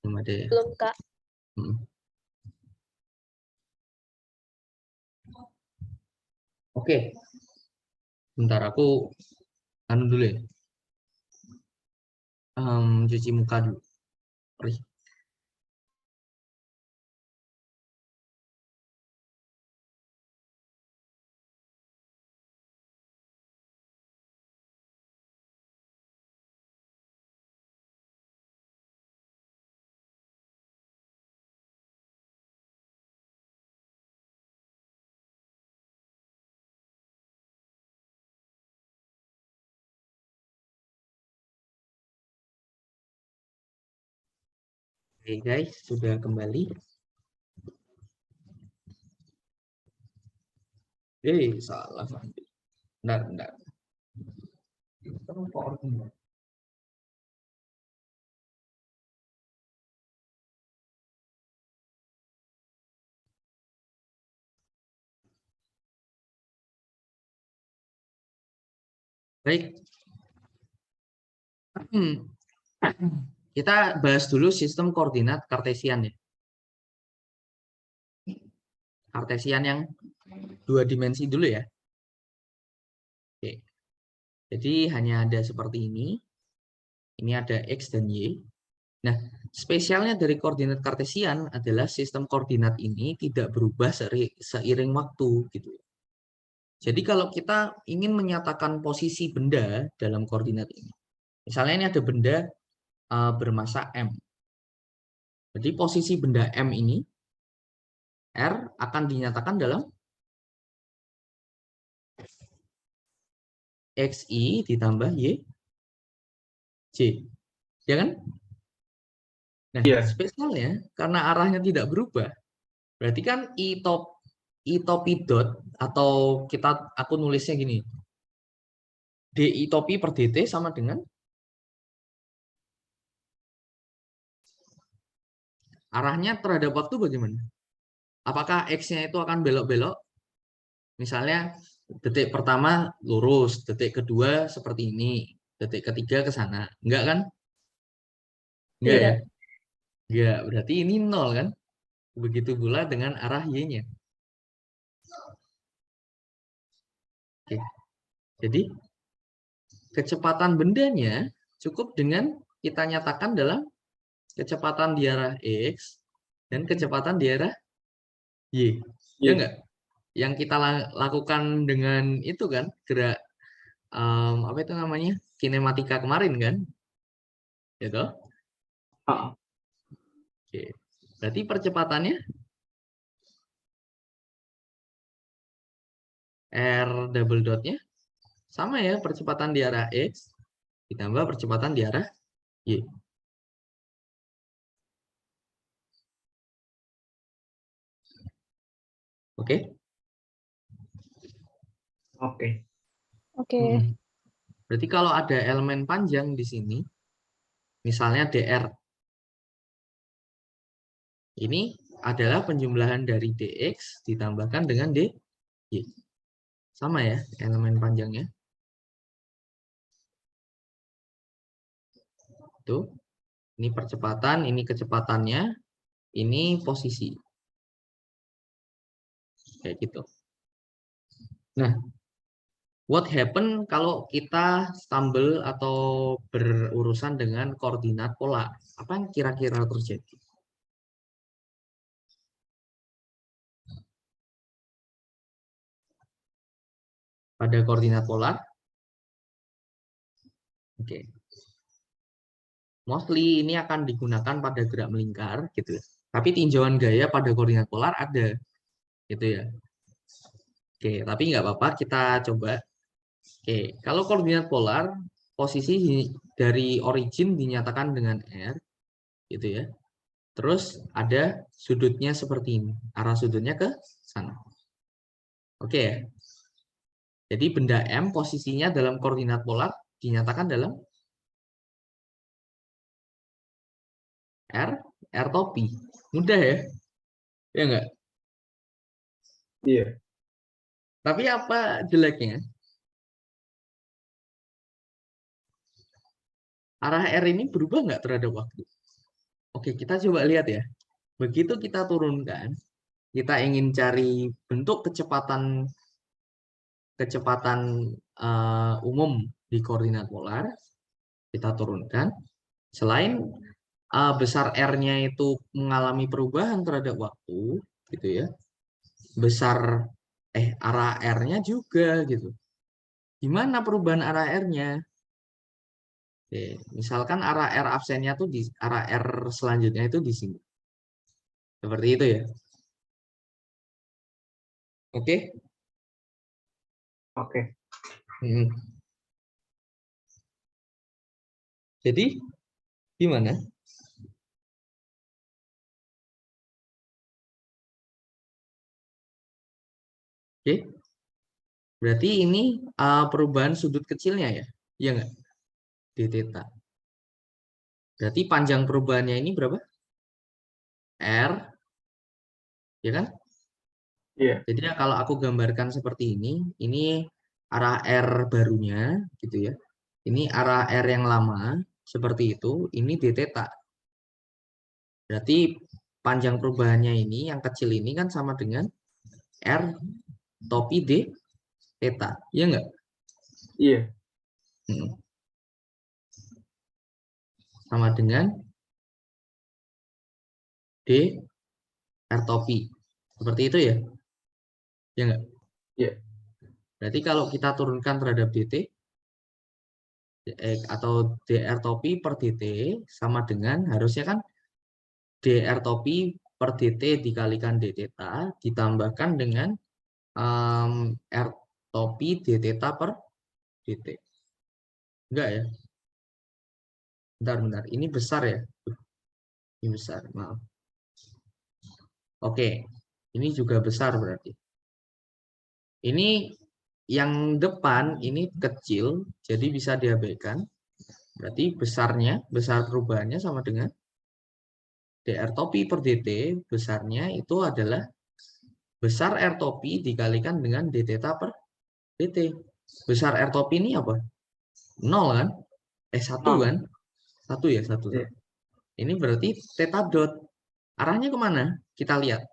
Belum ada ya. Belum, Kak. Oke, bentar aku anu dulu ya. Cuci muka dulu. Perih. Oke guys, sudah kembali. Salah. Bentar. Baik. Kita bahas dulu sistem koordinat Kartesian ya. Kartesian yang 2 dimensi dulu ya. Oke. Jadi hanya ada seperti ini. Ini ada X dan Y. Nah, spesialnya dari koordinat Kartesian adalah sistem koordinat ini tidak berubah seiring waktu gitu. Jadi kalau kita ingin menyatakan posisi benda dalam koordinat ini. Misalnya ini ada benda bermasa M. Jadi posisi benda M ini R akan dinyatakan dalam XI ditambah YJ. Ya kan? Nah, spesialnya karena arahnya tidak berubah, berarti kan I topi dot atau aku nulisnya gini. DI topi per DT sama dengan arahnya terhadap waktu bagaimana? Apakah X-nya itu akan belok-belok? Misalnya detik pertama lurus, detik kedua seperti ini, detik ketiga ke sana. Enggak kan? Enggak ya? Enggak, berarti ini 0 kan? Begitu pula dengan arah Y-nya. Oke. Jadi kecepatan bendanya cukup dengan kita nyatakan dalam kecepatan di arah X dan kecepatan di arah Y. Ya enggak? Yang kita lakukan dengan itu kan, gerak apa itu namanya? Kinematika kemarin kan? Gitu. Oke. Berarti percepatannya R double dotnya sama ya, percepatan di arah X ditambah percepatan di arah Y. Oke? Oke. Berarti kalau ada elemen panjang di sini, misalnya DR, ini adalah penjumlahan dari DX ditambahkan dengan DY. Sama ya, elemen panjangnya. Tuh, ini percepatan, ini kecepatannya, ini posisi. Kayak gitu. Nah, what happen kalau kita stumble atau berurusan dengan koordinat pola? Apa yang kira-kira terjadi? Pada koordinat polar? Oke. Mostly ini akan digunakan pada gerak melingkar gitu ya. Tapi tinjauan gaya pada koordinat polar ada gitu ya. Oke, tapi nggak apa-apa, kita coba. Oke, kalau koordinat polar, posisi dari origin dinyatakan dengan R, gitu ya. Terus ada sudutnya seperti ini, arah sudutnya ke sana. Oke ya. Jadi benda M posisinya dalam koordinat polar dinyatakan dalam R topi. Mudah ya? Ya enggak? Iya. Tapi apa jeleknya? Arah R ini berubah nggak terhadap waktu? Oke, kita coba lihat ya. Begitu kita turunkan, kita ingin cari bentuk kecepatan umum di koordinat polar, kita turunkan. Selain besar R-nya itu mengalami perubahan terhadap waktu, gitu ya. Arah R-nya juga gitu. Gimana perubahan arah R-nya? Oke, misalkan arah R absennya tuh di arah R selanjutnya itu di sini. Seperti itu ya. Oke? Oke. Jadi gimana? Oke. Berarti ini perubahan sudut kecilnya ya? Iya nggak? D theta. Berarti panjang perubahannya ini berapa? R, ya kan? Iya. Jadi kalau aku gambarkan seperti ini arah R barunya, gitu ya. Ini arah R yang lama, seperti itu. Ini D theta. Berarti panjang perubahannya ini, yang kecil ini kan sama dengan R topi D theta. Iya nggak? Iya. Sama dengan D R topi. Seperti itu ya? Ya nggak? Iya. Berarti kalau kita turunkan terhadap dt atau dr topi per dt sama dengan harusnya kan dr topi per dt dikalikan d theta ditambahkan dengan r topi d theta per dt. Enggak ya? Bentar. Ini besar ya? Ini besar, maaf. Oke, ini juga besar berarti. Ini yang depan ini kecil, jadi bisa diabaikan. Berarti besar perubahannya sama dengan dr topi per dt, besarnya itu adalah besar r topi dikalikan dengan d theta per dt. Besar r topi ini apa? 0 kan? 1 kan? 1 ya, 1. Iya. Ini berarti theta dot. Arahnya kemana? Kita lihat.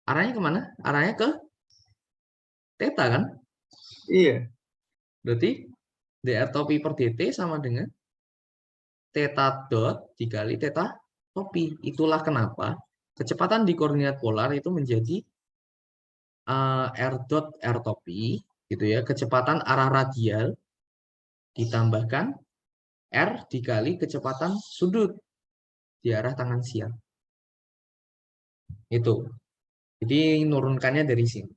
Arahnya kemana? Arahnya ke theta kan? Iya. Berarti dr topi per dt sama dengan theta dot dikali theta topi. Itulah kenapa kecepatan di koordinat polar itu menjadi r dot r topi gitu ya, kecepatan arah radial ditambahkan r dikali kecepatan sudut di arah tangan sial. Itu. Jadi nurunkannya dari sini.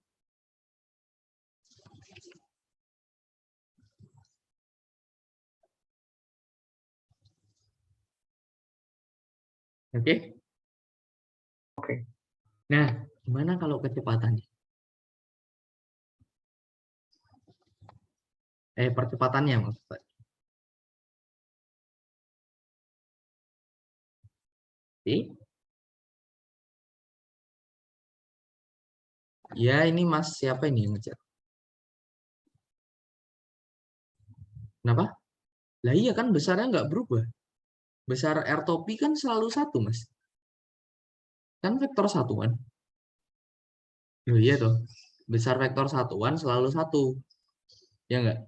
Oke? Oke. Nah, gimana kalau kecepatannya? Percepatannya maksudnya. Oke? Ya, ini Mas siapa ini yang ngecat? Kenapa? Lah iya kan besarnya nggak berubah. Besar R topi kan selalu 1, Mas. Kan vektor satuan. Oh iya toh. Besar vektor satuan selalu 1. Ya nggak?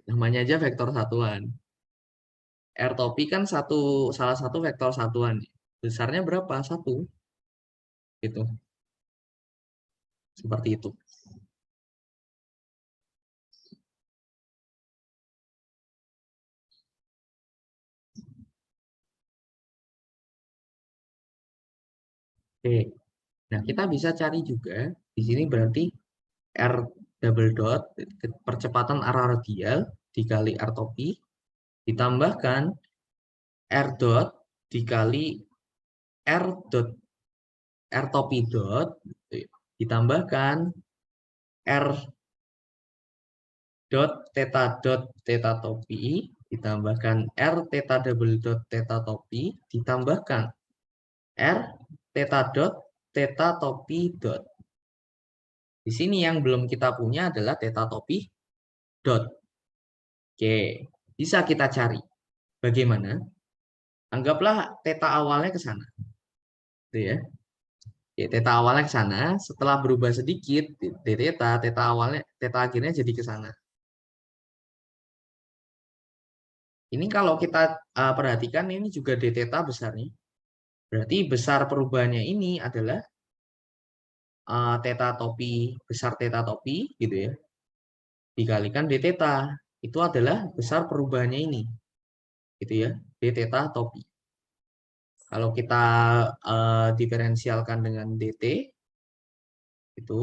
Namanya aja vektor satuan. R topi kan salah satu vektor satuan. Besarnya berapa? 1. Gitu. Seperti itu. Oke. Nah, kita bisa cari juga di sini berarti R double dot percepatan arah radial dikali R topi ditambahkan R dot dikali R dot R topi dot ditambahkan R dot theta topi ditambahkan R theta double dot theta topi ditambahkan R theta dot theta topi dot. Di sini yang belum kita punya adalah theta topi dot. Oke, bisa kita cari. Bagaimana? Anggaplah theta awalnya ke sana. Gitu ya. Oke, theta awalnya ke sana, setelah berubah sedikit d theta awalnya theta akhirnya jadi ke sana. Ini kalau kita perhatikan ini juga d theta besarnya. Berarti besar perubahannya ini adalah theta topi, besar theta topi gitu ya. Dikalikan d theta. Itu adalah besar perubahannya ini. Gitu ya, d theta topi. Kalau kita diferensialkan dengan dt itu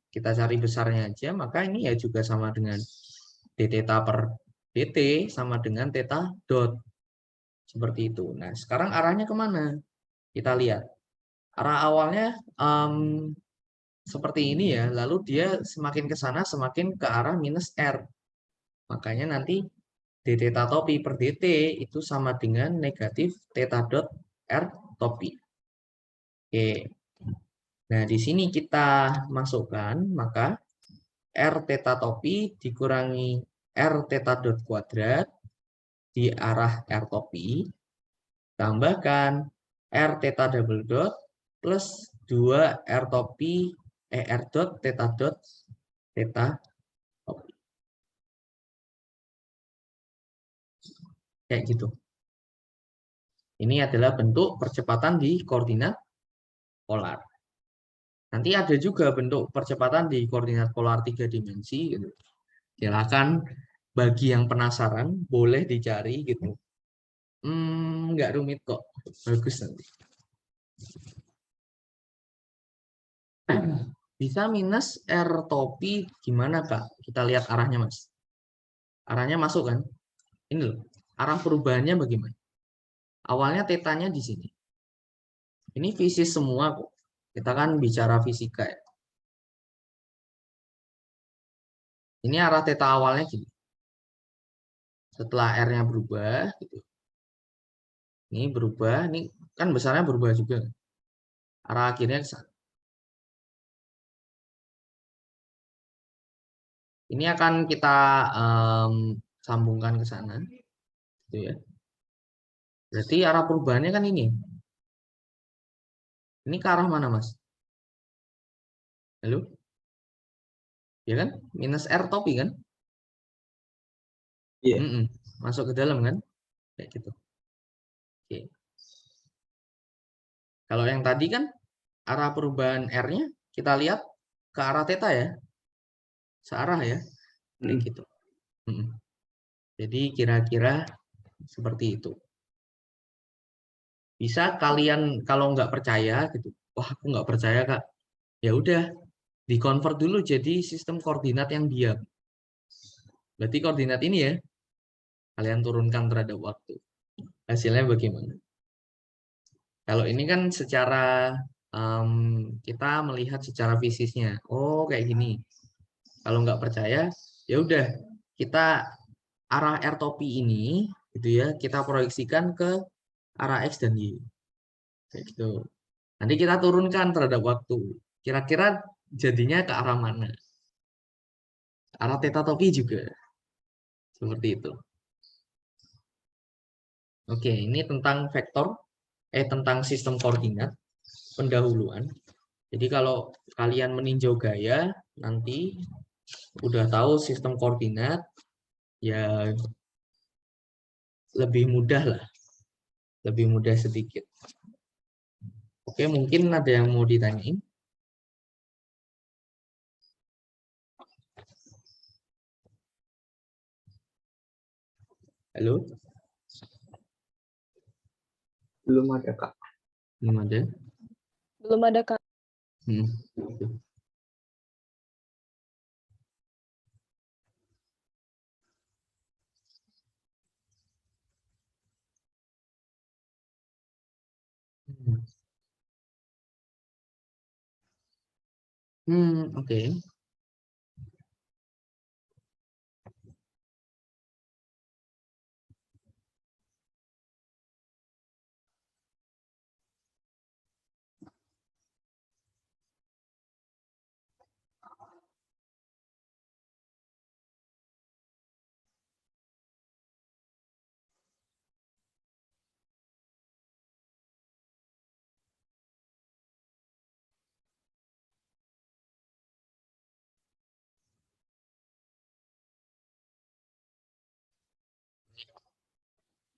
kita cari besarnya aja, maka ini ya juga sama dengan d theta per dt sama dengan theta dot. Seperti itu. Nah, sekarang arahnya kemana? Kita lihat. Arah awalnya seperti ini ya, lalu dia semakin ke sana semakin ke arah minus R. Makanya nanti d theta topi per dt itu sama dengan negatif theta dot R topi. Oke. Nah, di sini kita masukkan, maka R theta topi dikurangi R theta dot kuadrat di arah R topi, tambahkan R theta double dot plus 2 R topi, R dot theta topi. Kayak gitu. Ini adalah bentuk percepatan di koordinat polar. Nanti ada juga bentuk percepatan di koordinat polar 3 dimensi. Gitu. Silakan bagi yang penasaran, boleh dicari gitu. Nggak rumit kok. Bagus nanti. Bisa minus R topi gimana, Kak? Kita lihat arahnya, Mas. Arahnya masuk kan? Ini loh. Arah perubahannya bagaimana? Awalnya tetanya di sini. Ini fisis semua kok. Kita kan bicara fisika ya. Ini arah teta awalnya gini. Setelah R-nya berubah, gitu. Ini berubah, ini kan besarnya berubah juga. Arah akhirnya ke sana. Ini akan kita sambungkan ke sana. Gitu ya. Berarti arah perubahannya kan ini. Ini ke arah mana, Mas? Halo? Ya kan? Minus R topi kan? Iya. Masuk ke dalam kan? Kayak gitu. Oke. Kalau yang tadi kan arah perubahan R-nya kita lihat ke arah theta ya. Searah ya. Kayak gitu. Jadi kira-kira seperti itu. Bisa kalian kalau nggak percaya gitu. Wah, aku nggak percaya, Kak. Ya udah, dikonvert dulu jadi sistem koordinat yang diam. Berarti koordinat ini ya, kalian turunkan terhadap waktu. Hasilnya bagaimana? Kalau ini kan secara kita melihat secara fisisnya. Oh, kayak gini. Kalau nggak percaya, ya udah kita arah R topi ini, gitu ya, kita proyeksikan ke arah X dan Y. Kayak gitu. Nanti kita turunkan terhadap waktu. Kira-kira jadinya ke arah mana? Arah theta topi juga. Seperti itu. Oke, ini tentang vektor, tentang sistem koordinat, pendahuluan. Jadi kalau kalian meninjau gaya, nanti udah tahu sistem koordinat, ya lebih mudah lah. Lebih mudah sedikit. Oke, mungkin ada yang mau ditanyain? Halo? Belum ada, Kak. Belum ada? Belum ada, Kak. Hmm. Oke.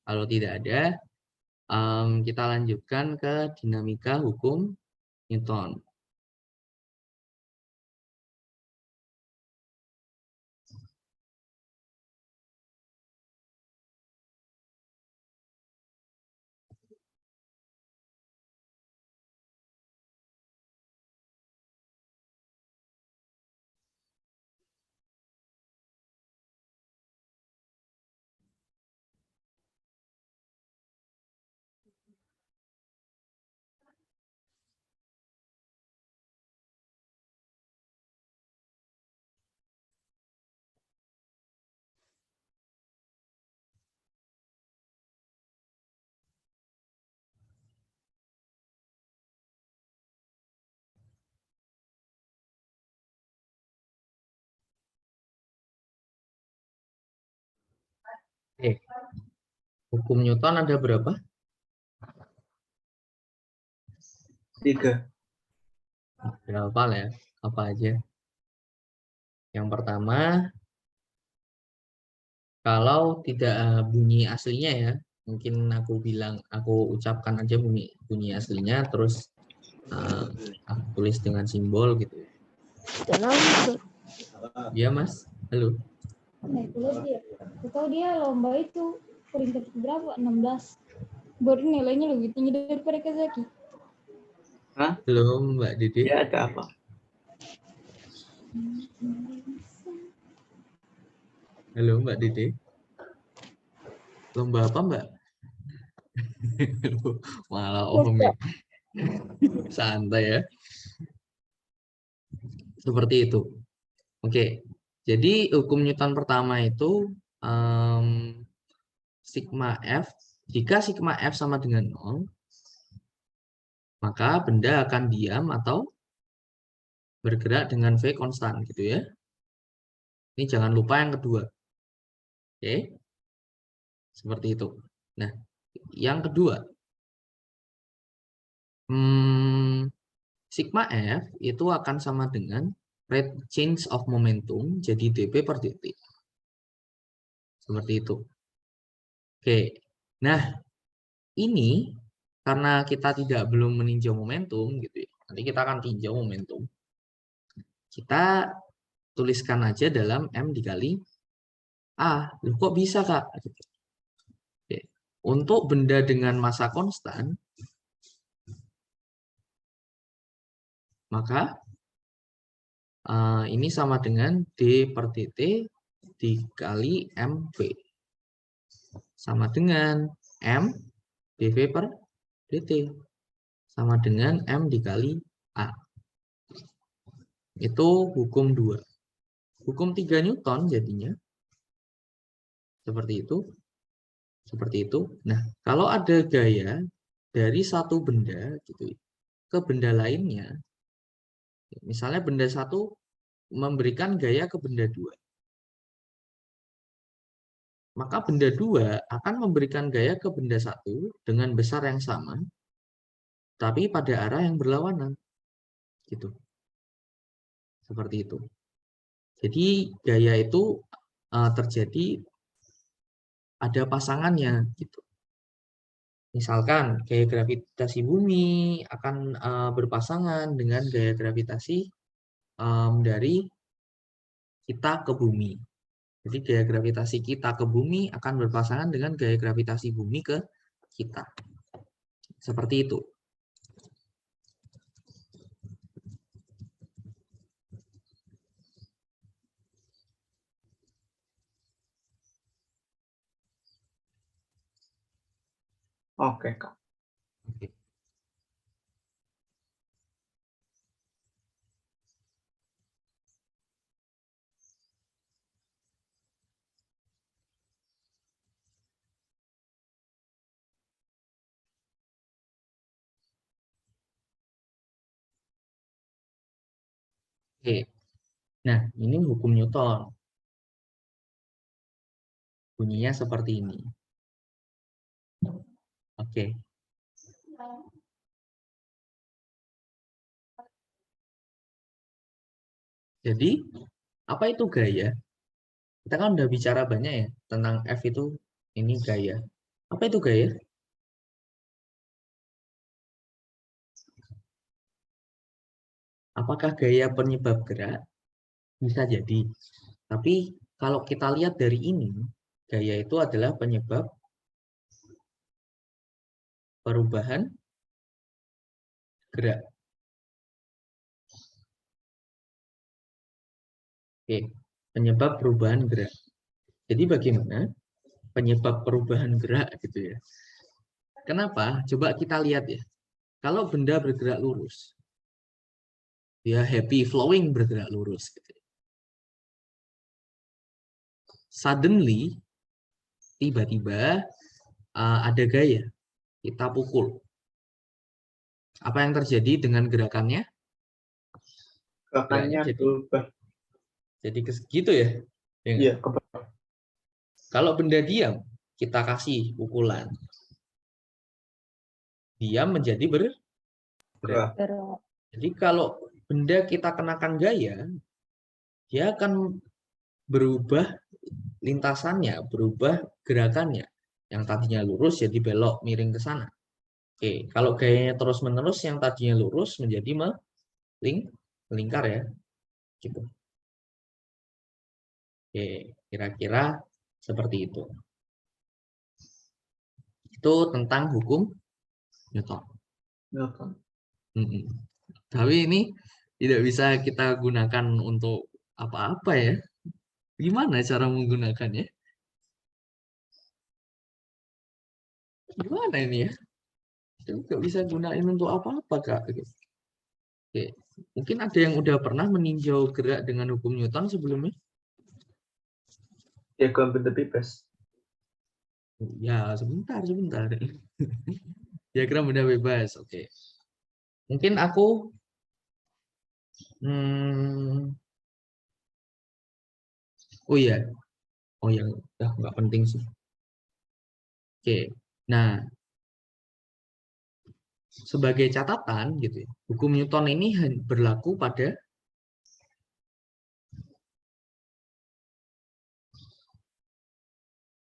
Kalau tidak ada, kita lanjutkan ke dinamika hukum Newton. Oke. Hukum Newton ada berapa? 3. Berapa lah ya? Apa aja? Yang pertama, kalau tidak bunyi aslinya ya, mungkin aku ucapkan aja bunyi aslinya, terus aku tulis dengan simbol gitu. Ya Mas, halo. Tahu dia lomba itu peringkat berapa? 16. Baru nilainya lebih tinggi daripada Kazaki. Hah? Belum Mbak Dede. Ya ada apa? Halo Mbak Dede. Lomba apa Mbak? Malah ya. Santai ya. Seperti itu. Oke. Jadi hukum Newton pertama itu sigma F. Jika sigma F sama dengan 0, maka benda akan diam atau bergerak dengan V konstan gitu ya. Ini jangan lupa yang kedua. Oke. Seperti itu. Nah, yang kedua. Sigma F itu akan sama dengan rate change of momentum, jadi dP per dt. Seperti itu. Oke. Nah, ini karena kita belum meninjau momentum gitu ya. Nanti kita akan tinjau momentum. Kita tuliskan aja dalam M dikali A. Loh, kok bisa, Kak? Oke. Untuk benda dengan massa konstan, maka ini sama dengan D per dt dikali MV. Sama dengan M dV per dt. Sama dengan M dikali A. Itu hukum 2. Hukum 3 Newton jadinya. Seperti itu. Seperti itu. Nah, kalau ada gaya dari satu benda gitu ke benda lainnya, misalnya benda satu memberikan gaya ke benda 2. Maka benda 2 akan memberikan gaya ke benda 1 dengan besar yang sama, tapi pada arah yang berlawanan. Gitu. Seperti itu. Jadi gaya itu terjadi ada pasangannya gitu. Misalkan gaya gravitasi bumi akan berpasangan dengan gaya gravitasi dari kita ke bumi. Jadi gaya gravitasi kita ke bumi akan berpasangan dengan gaya gravitasi bumi ke kita. Seperti itu. Oke, Kak. Oke. Oke. Nah, ini hukum Newton. Bunyinya seperti ini. Oke. Jadi, apa itu gaya? Kita kan udah bicara banyak ya tentang F itu, ini gaya. Apa itu gaya? Apakah gaya penyebab gerak? Bisa jadi. Tapi kalau kita lihat dari ini, gaya itu adalah penyebab perubahan gerak. Oke, penyebab perubahan gerak. Jadi bagaimana penyebab perubahan gerak gitu ya? Kenapa? Coba kita lihat ya. Kalau benda bergerak lurus, dia happy flowing bergerak lurus. Gitu. Suddenly, tiba-tiba ada gaya, kita pukul. Apa yang terjadi dengan gerakannya? Gerakannya berubah. Jadi gitu ya? Iya, ke bawah. Kalau benda diam, kita kasih pukulan. Diam menjadi bergerak. Gerak. Jadi kalau benda kita kenakan gaya, dia akan berubah lintasannya, berubah gerakannya. Yang tadinya lurus jadi belok miring ke sana. Oke, kalau gayanya terus-menerus, yang tadinya lurus menjadi melingkar ya. Gitu. Oke, kira-kira seperti itu. Itu tentang hukum Newton. Tapi ini tidak bisa kita gunakan untuk apa-apa ya. Gimana cara menggunakannya? Gimana ini ya? Nggak bisa gunain untuk apa-apa, Kak. Oke. Mungkin ada yang udah pernah meninjau gerak dengan hukum Newton sebelumnya? Diagram benda bebas. Ya, sebentar. Diagram benda bebas, oke. Mungkin aku oh ya, nggak penting sih. Oke, nah sebagai catatan gitu ya, hukum Newton ini berlaku pada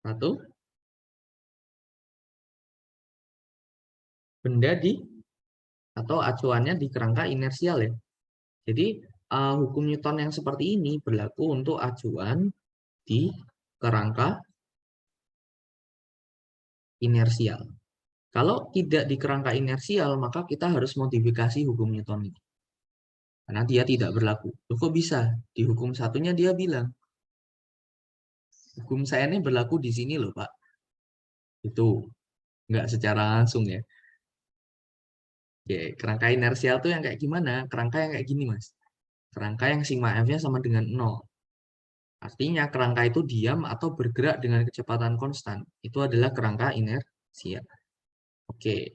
satu benda atau acuannya di kerangka inersial ya. Jadi hukum Newton yang seperti ini berlaku untuk acuan di kerangka inersial. Kalau tidak di kerangka inersial, maka kita harus modifikasi hukum Newton ini. Karena dia tidak berlaku. Loh, kok bisa? Di hukum satunya dia bilang, hukum saya ini berlaku di sini loh, Pak. Itu nggak secara langsung ya. Oke, kerangka inersial tuh yang kayak gimana? Kerangka yang kayak gini, Mas. Kerangka yang sigma F-nya sama dengan 0. Artinya kerangka itu diam atau bergerak dengan kecepatan konstan. Itu adalah kerangka inersia. Oke,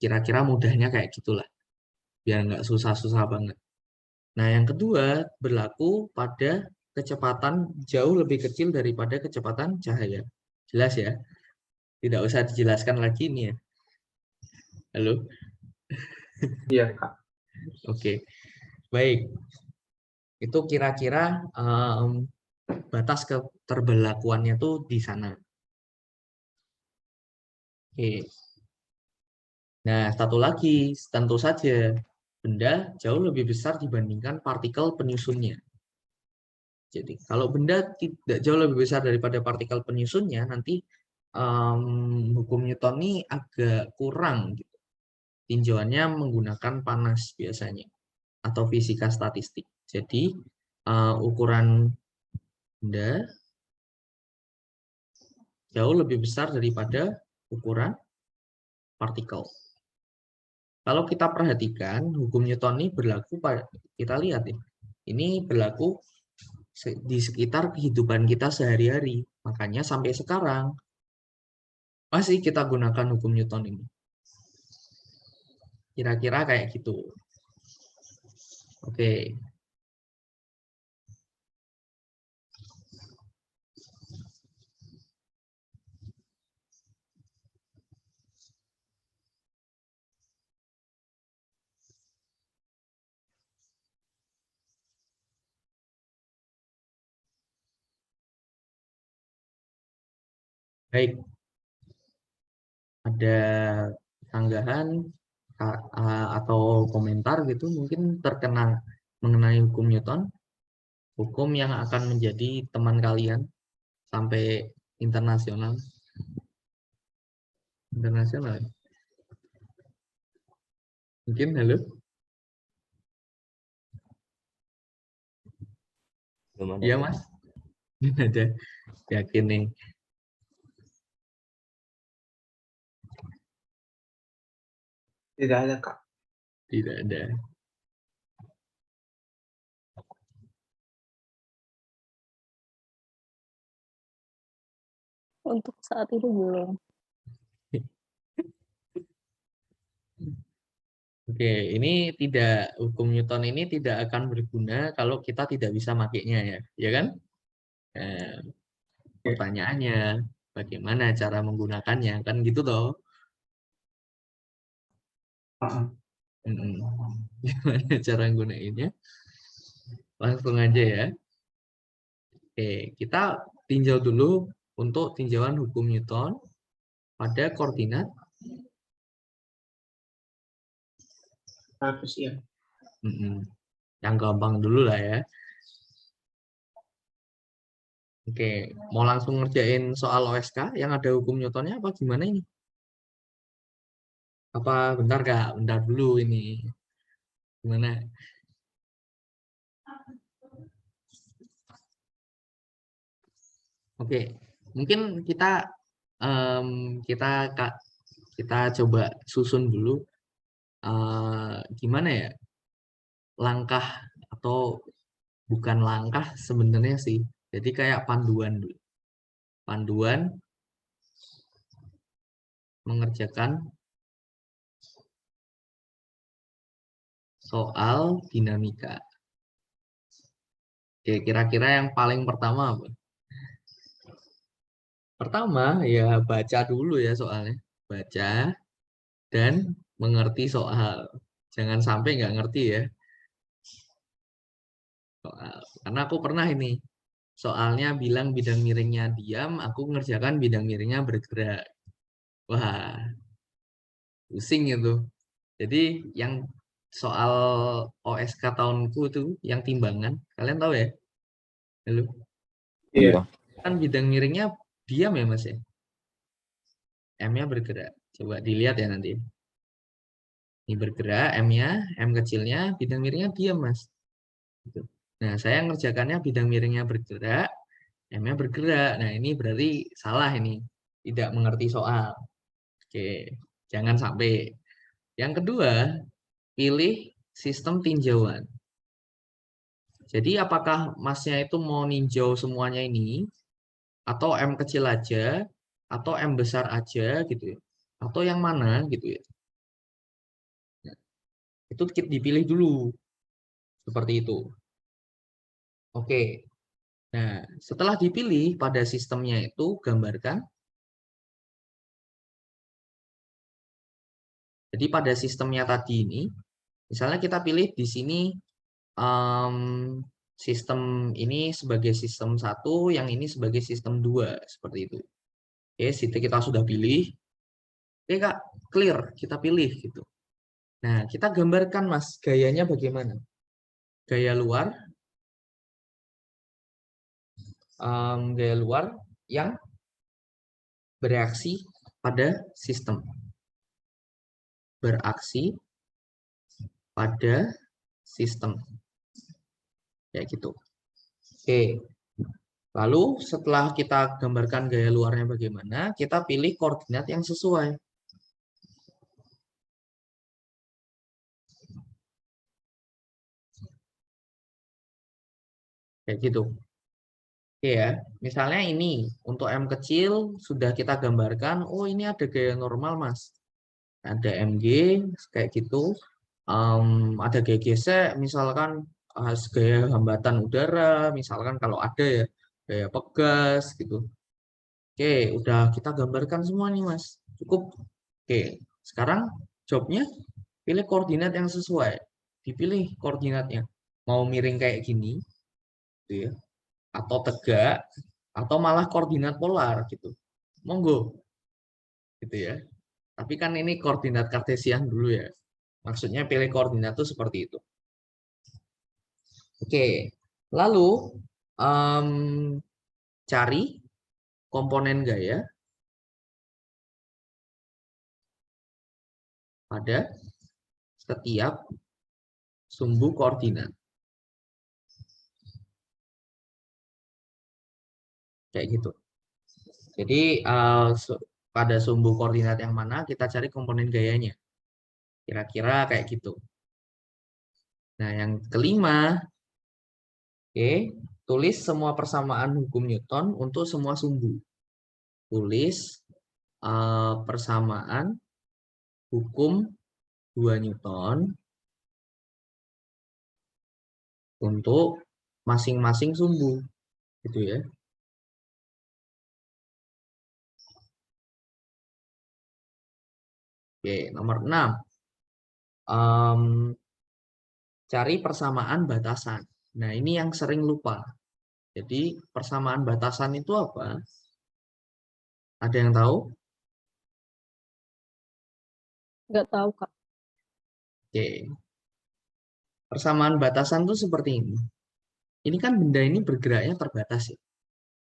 kira-kira mudahnya kayak gitulah. Biar nggak susah-susah banget. Nah, yang kedua berlaku pada kecepatan jauh lebih kecil daripada kecepatan cahaya. Jelas ya? Tidak usah dijelaskan lagi ini ya. Halo? Iya, Kak. Oke. Baik. Itu kira-kira batas keterberlakuannya tuh di sana. Oke. Nah, satu lagi, tentu saja benda jauh lebih besar dibandingkan partikel penyusunnya. Jadi, kalau benda tidak jauh lebih besar daripada partikel penyusunnya, nanti hukum Newton ini agak kurang. Gitu. Tinjauannya menggunakan panas biasanya, atau fisika statistik. Jadi, ukuran benda jauh lebih besar daripada ukuran partikel. Kalau kita perhatikan, hukum Newton ini berlaku pada, kita lihat ya, ini berlaku di sekitar kehidupan kita sehari-hari. Makanya sampai sekarang masih kita gunakan hukum Newton ini. Kira-kira kayak gitu. Oke. Baik. Ada tanggapan atau komentar gitu mungkin terkena mengenai hukum Newton, hukum yang akan menjadi teman kalian sampai internasional. Mungkin halo. Belum ada. Iya, Mas. Ada. Yakin nih. Tidak ada, Kak. Tidak ada. Untuk saat itu belum. Oke, ini tidak, hukum Newton ini tidak akan berguna kalau kita tidak bisa makainya ya, ya kan? Nah, Pertanyaannya, bagaimana cara menggunakannya? Kan gitu toh. Gimana cara menggunakannya? Langsung aja ya. Oke, kita tinjau dulu untuk tinjauan hukum Newton pada koordinat. Ya. Yang gampang dulu lah ya. Oke, mau langsung ngerjain soal OSK yang ada hukum Newtonnya apa gimana ini? Apa bentar Kak? Bentar dulu ini. Gimana? Oke, mungkin kita coba susun dulu gimana ya langkah atau bukan langkah sebenarnya sih. Jadi kayak panduan dulu. Panduan mengerjakan soal dinamika. Oke, kira-kira yang paling pertama apa? Pertama ya baca dulu ya soalnya. Baca dan mengerti soal. Jangan sampai nggak ngerti ya. Soal. Karena aku pernah ini. Soalnya bilang bidang miringnya diam, aku ngerjakan bidang miringnya bergerak. Wah, pusing itu. Jadi yang soal OSK tahunku itu yang timbangan, kalian tahu ya? Halo? Iya. Kan bidang miringnya diam ya Mas ya? M-nya bergerak. Coba dilihat ya nanti. Ini bergerak, M-nya, M kecilnya, bidang miringnya diam Mas. Gitu. Nah, saya ngerjakannya bidang miringnya bergerak, M-nya bergerak. Nah, ini berarti salah ini. Tidak mengerti soal. Oke, jangan sampai. Yang kedua, pilih sistem tinjauan. Jadi apakah Masnya itu mau ninjau semuanya ini, atau M kecil aja, atau M besar aja gitu ya, atau yang mana gitu ya. Nah, itu dipilih dulu, seperti itu. Oke, nah setelah dipilih pada sistemnya itu gambarkan. Jadi pada sistemnya tadi ini, misalnya kita pilih di sini sistem ini sebagai sistem 1, yang ini sebagai sistem 2, seperti itu. Oke, situ kita sudah pilih. Oke Kak, clear, kita pilih gitu. Nah, kita gambarkan Mas, gayanya bagaimana? Gaya luar yang bereaksi pada sistem. Beraksi pada sistem. Kayak gitu. Oke. Lalu setelah kita gambarkan gaya luarnya bagaimana, kita pilih koordinat yang sesuai. Kayak gitu. Oke ya, misalnya ini untuk M kecil sudah kita gambarkan, oh ini ada gaya normal Mas. Ada MG kayak gitu, ada gaya gesek, misalkan gaya hambatan udara, misalkan kalau ada ya, gaya pegas gitu. Oke, udah kita gambarkan semua nih Mas, cukup. Oke, sekarang jobnya pilih koordinat yang sesuai, dipilih koordinatnya, mau miring kayak gini, gitu ya, atau tegak, atau malah koordinat polar gitu, monggo, gitu ya. Tapi kan ini koordinat kartesian dulu ya. Maksudnya pilih koordinat itu seperti itu. Oke, lalu cari komponen gaya pada setiap sumbu koordinat. Kayak gitu. Jadi pada sumbu koordinat yang mana kita cari komponen gayanya. Kira-kira kayak gitu. Nah, yang kelima, oke, tulis semua persamaan hukum Newton untuk semua sumbu. Tulis persamaan hukum 2 Newton untuk masing-masing sumbu, gitu ya. Oke, nomor 6. Cari persamaan batasan. Nah, ini yang sering lupa. Jadi, persamaan batasan itu apa? Ada yang tahu? Nggak tahu, Kak. Oke. Persamaan batasan itu seperti ini. Ini kan benda ini bergeraknya terbatas ya.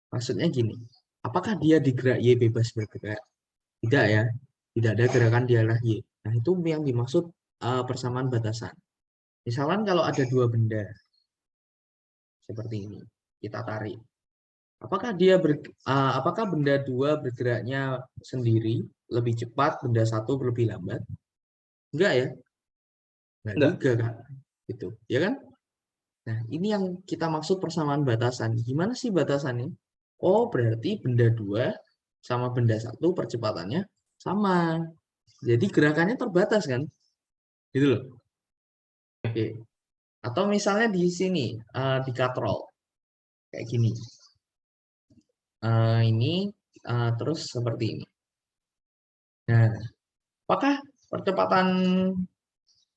Maksudnya gini, apakah dia di gerak Y bebas bergerak? Tidak ya. Tidak ada gerakan di arah Y. Nah, itu yang dimaksud persamaan batasan. Misalkan kalau ada dua benda seperti ini, kita tarik. Apakah benda dua bergeraknya sendiri lebih cepat, benda satu lebih lambat? Enggak ya? Enggak Enggak. juga kan? Gitu, ya kan? Nah, ini yang kita maksud persamaan batasan. Gimana sih batasannya? Oh, berarti benda dua sama benda satu percepatannya sama. Jadi gerakannya terbatas kan? Gitu loh. Oke. Atau misalnya di sini, di katrol. Kayak gini. Ini terus seperti ini. Nah, apakah percepatan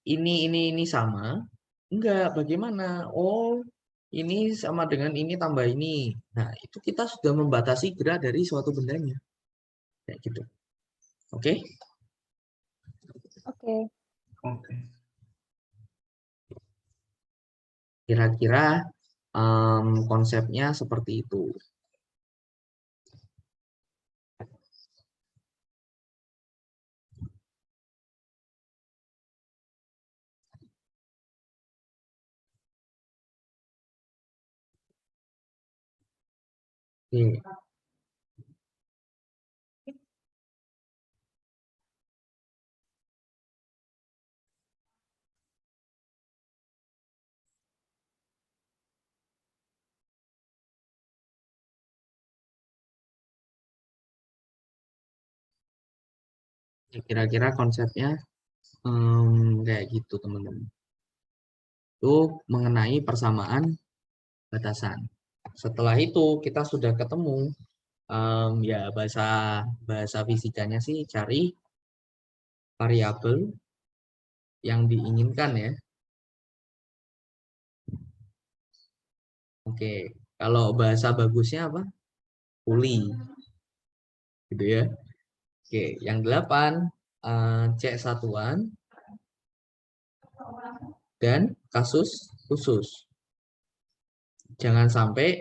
ini sama? Enggak, bagaimana? Oh, ini sama dengan ini tambah ini. Nah, itu kita sudah membatasi gerak dari suatu bendanya. Kayak gitu. Oke? Oke. Oke. Kira-kira konsepnya seperti itu. Oke. Kira-kira konsepnya kayak gitu, teman-teman. Itu mengenai persamaan batasan. Setelah itu kita sudah ketemu ya bahasa fisikanya sih cari variabel yang diinginkan ya. Oke, kalau bahasa bagusnya apa? Kuli. Gitu ya. Oke, yang 8 C satuan dan kasus khusus. Jangan sampai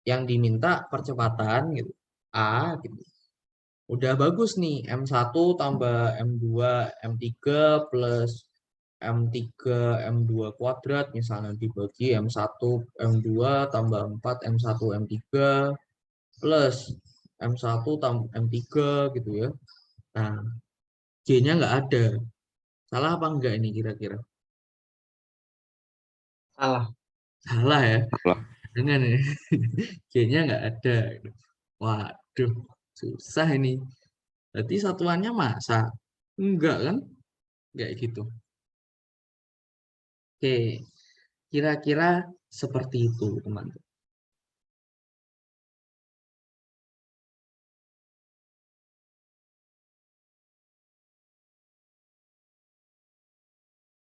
yang diminta percepatan gitu. A gitu. Udah bagus nih, M1 tambah M2, M3 plus M3, M2 kuadrat misalnya dibagi M1, M2 tambah 4, M1, M3 plus M1 tambah M3 gitu ya. Nah, G-nya nggak ada. Salah apa enggak ini kira-kira? Salah. Salah ya. Salah. Dengan ya. G-nya nggak ada. Waduh, susah ini. Berarti satuannya masa? Enggak kan? Kayak gitu. Oke, kira-kira seperti itu, teman-teman.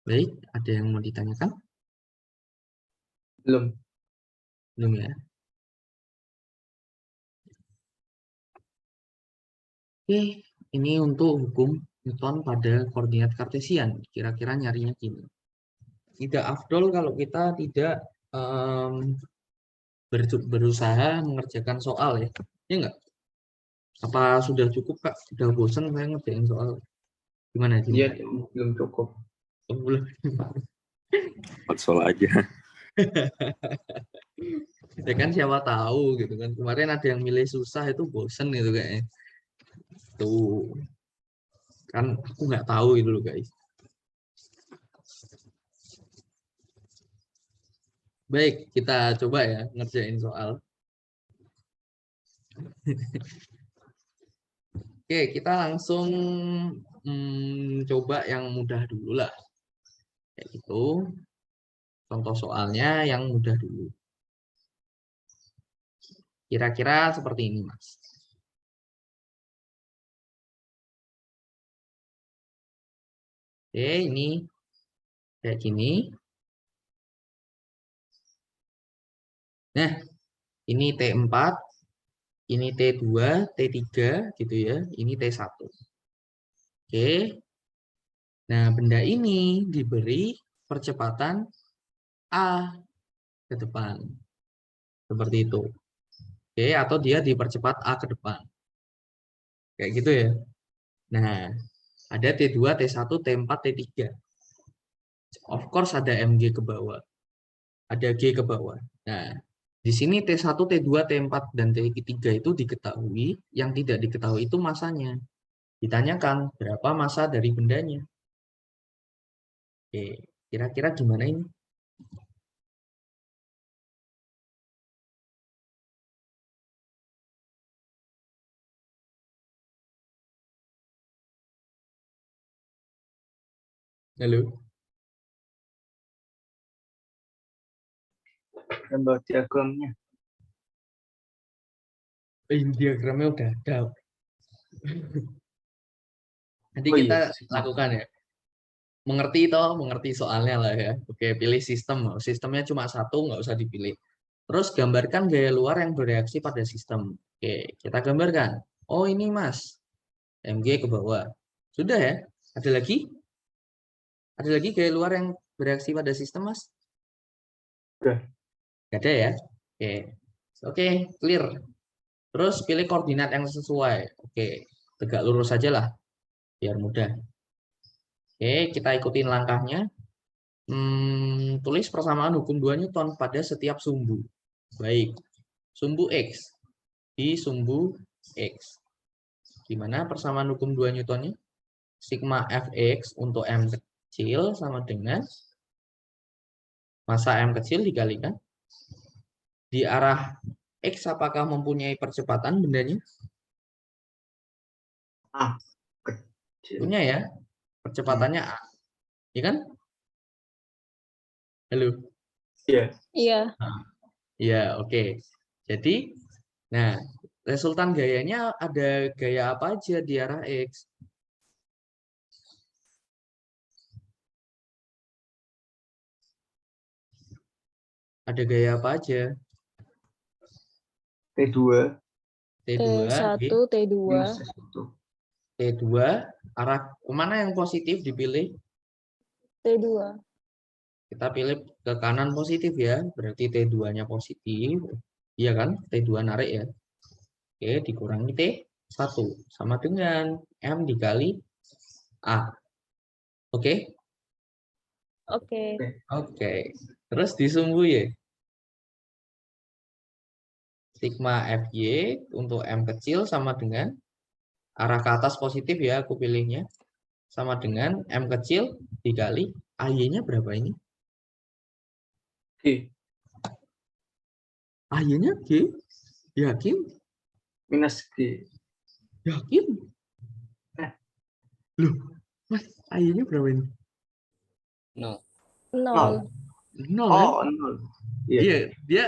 Baik, ada yang mau ditanyakan? Belum. Belum ya? Oke, ini untuk hukum Newton pada koordinat kartesian. Kira-kira nyarinya gini. Tidak afdol kalau kita tidak berusaha mengerjakan soal ya. Ya enggak? Apa sudah cukup, Kak? Sudah bosan saya ngerjain soal. Gimana? Dia belum cukup. Oh, belum. Buat soal aja. Ya kan siapa tahu gitu kan. Kemarin ada yang milih susah itu bosen gitu kayaknya. Tuh. Kan aku nggak tahu itu loh guys. Baik, kita coba ya ngerjain soal. Oke, kita langsung coba yang mudah dulu lah. Kayak gitu. Contoh soalnya yang mudah dulu. Kira-kira seperti ini, Mas. Oke, ini kayak gini. Nah, ini T4, ini T2, T3 gitu ya. Ini T1. Oke. Nah, benda ini diberi percepatan A ke depan. Seperti itu. Oke, atau dia dipercepat A ke depan. Kayak gitu ya. Nah, ada T2, T1, T4, T3. Of course ada MG ke bawah. Ada G ke bawah. Nah, di sini T1, T2, T4, dan T3 itu diketahui. Yang tidak diketahui itu masanya. Ditanyakan berapa massa dari bendanya. Oke, kira-kira gimana ini? Halo? Gambar diagramnya. Ini diagramnya udah ada. Nanti Oh kita iya, lakukan ya. Mengerti soalnya lah ya. Oke, pilih sistem. Sistemnya cuma satu, nggak usah dipilih. Terus gambarkan gaya luar yang bereaksi pada sistem. Oke, kita gambarkan. Oh ini mas, MG ke bawah. Sudah ya? Ada lagi? Ada lagi gaya luar yang bereaksi pada sistem mas? Udah. Nggak ada ya? Oke, oke, clear. Terus pilih koordinat yang sesuai. Oke, tegak lurus saja lah, biar mudah. Oke, kita ikutin langkahnya. Tulis persamaan hukum 2 Newton pada setiap sumbu. Baik, sumbu X di sumbu X. Gimana persamaan hukum 2 Newtonnya? Sigma Fx untuk M kecil sama dengan massa M kecil dikalikan. Di arah X apakah mempunyai percepatan bendanya? A kecil. Punya ya, percepatannya A. Iya kan? Halo? Iya. Iya. Iya, oke. Jadi, nah, resultan gayanya ada gaya apa aja di arah X? Ada gaya apa aja? T2 T2, T1, G, T2. minus S1. T2, arah kemana yang positif dipilih? T2. Kita pilih ke kanan positif ya, berarti T2-nya positif. Iya kan? T2 narik ya. Oke, dikurangi T1 sama dengan M dikali A. Oke? Oke. Oke. Terus disumbu ya. Sigma Fy untuk M kecil sama dengan arah ke atas positif ya, aku pilihnya. Sama dengan M kecil dikali AY-nya berapa ini? G AY-nya G? Yakin? minus G. Yakin? Loh, Mas, AY-nya berapa ini? 0. 0. 0 kan? Oh, 0. Iya. Iya, dia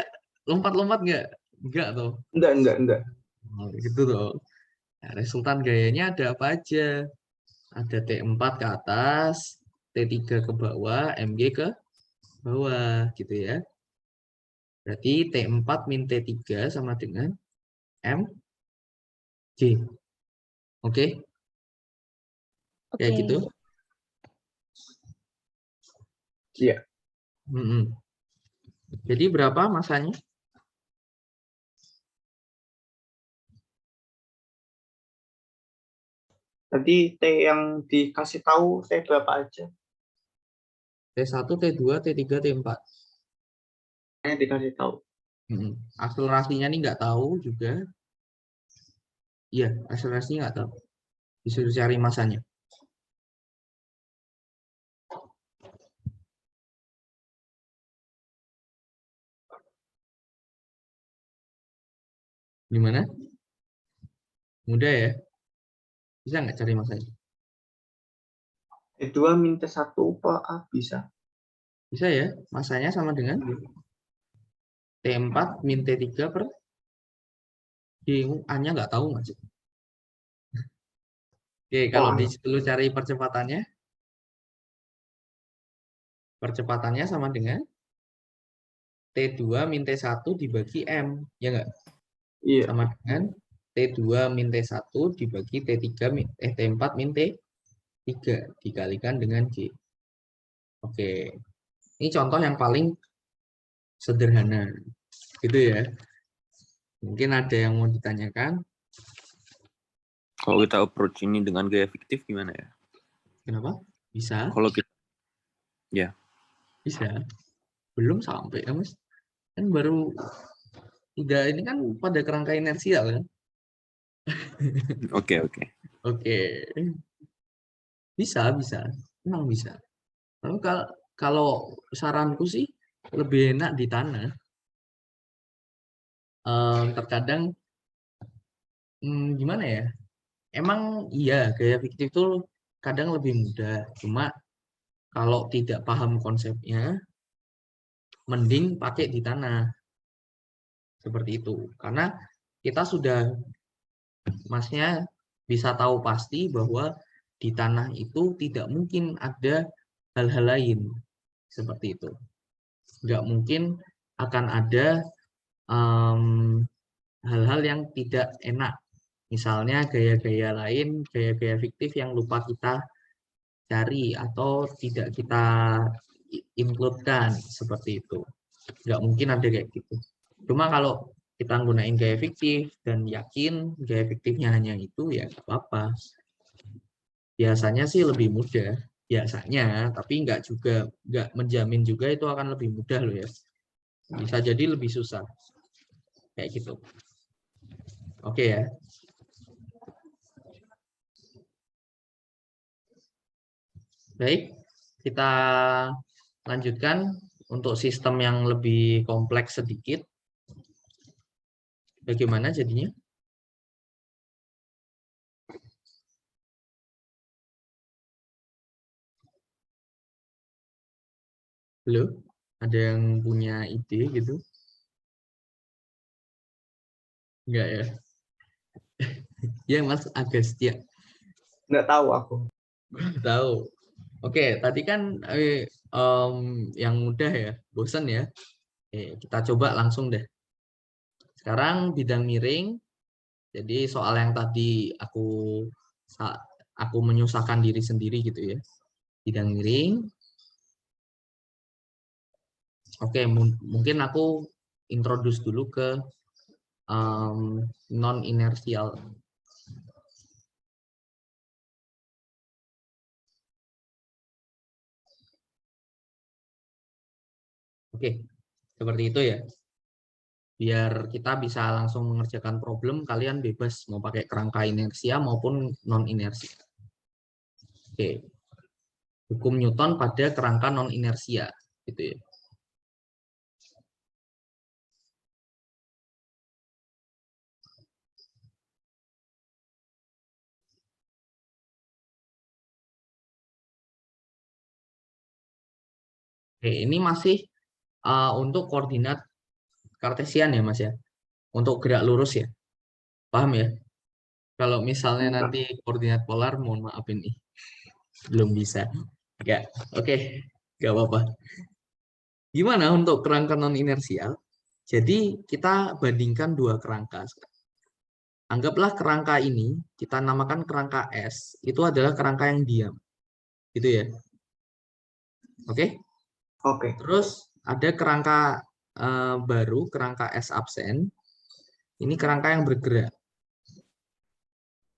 lompat-lompat nggak? Nggak toh. Enggak. Oh, gitu toh. Nah, resultan gayanya ada apa aja? Ada T4 ke atas, T3 ke bawah, MG ke bawah, gitu ya. Berarti T4 min T3 sama dengan MG. Oke? Oke. Ya gitu. Iya. Jadi berapa masanya? Tadi T yang dikasih tahu T berapa aja? T1, T2, T3, T4. Yang dikasih tahu. Akselerasinya nih nggak tahu juga. Iya, akselerasinya nggak tahu. Disuruh cari masanya. Gimana? Mudah ya? Bisa nggak cari masanya? T2 min T1 apa A bisa? Bisa ya? Masanya sama dengan T4 min T3 per D. A-nya nggak tahu Mas. Oke, kalau Wah. disuruh cari percepatannya, Percepatannya sama dengan T2 min T1 dibagi M, ya enggak? Iya. Sama dengan T2 min T1 dibagi T4 min T3 dikalikan dengan G. Oke, ini contoh yang paling sederhana, gitu ya. Mungkin ada yang mau ditanyakan? Kalau kita approach ini dengan gaya fiktif gimana ya? Kenapa? Bisa? Kalau kita Bisa. Belum sampai ya, Mas. Kan baru ini kan pada kerangka inersial kan? oke. Oke. Bisa. Memang bisa. Lalu kalau saranku sih lebih enak di tanah. Terkadang gimana ya? Emang iya gaya fiktif itu kadang lebih mudah. Cuma kalau tidak paham konsepnya, mending pakai di tanah. Seperti itu. Karena kita sudah, Masnya bisa tahu pasti bahwa di tanah itu tidak mungkin ada hal-hal lain. Seperti itu. Nggak mungkin akan ada hal-hal yang tidak enak. Misalnya gaya-gaya lain, gaya-gaya fiktif yang lupa kita cari atau tidak kita include-kan, seperti itu. Nggak mungkin ada kayak gitu. Cuma kalau kita gunain gaya fiktif dan yakin gaya fiktifnya hanya itu, ya nggak apa-apa. Biasanya sih lebih mudah. Biasanya, tapi nggak menjamin juga itu akan lebih mudah loh ya. Bisa jadi lebih susah. Kayak gitu. Oke ya. Baik, kita lanjutkan untuk sistem yang lebih kompleks sedikit. Bagaimana jadinya? Halo? Ada yang punya ide gitu? Enggak ya? Ya, Mas Agastya. Nggak tahu aku. Tahu. Oke, tadi kan yang mudah ya, bosan ya. Kita coba langsung deh. Sekarang bidang miring. Jadi soal yang tadi aku menyusahkan diri sendiri gitu ya. Bidang miring. Oke, mungkin aku introduce dulu ke non-inersial. Oke, seperti itu ya. Biar kita bisa langsung mengerjakan problem, kalian bebas mau pakai kerangka inersia maupun non-inersia. Oke. Hukum Newton pada kerangka non-inersia, gitu ya. Oke, ini masih untuk koordinat kartesian ya, Mas ya. Untuk gerak lurus ya. Paham ya? Kalau misalnya nanti koordinat polar, mohon maaf ini. Belum bisa. Ya, oke. Nggak apa-apa. Gimana untuk kerangka non-inersial? Jadi kita bandingkan dua kerangka. Anggaplah kerangka ini, kita namakan kerangka S, itu adalah kerangka yang diam. Gitu ya. Oke? Oke. Terus ada kerangka baru, kerangka S absen. Ini kerangka yang bergerak.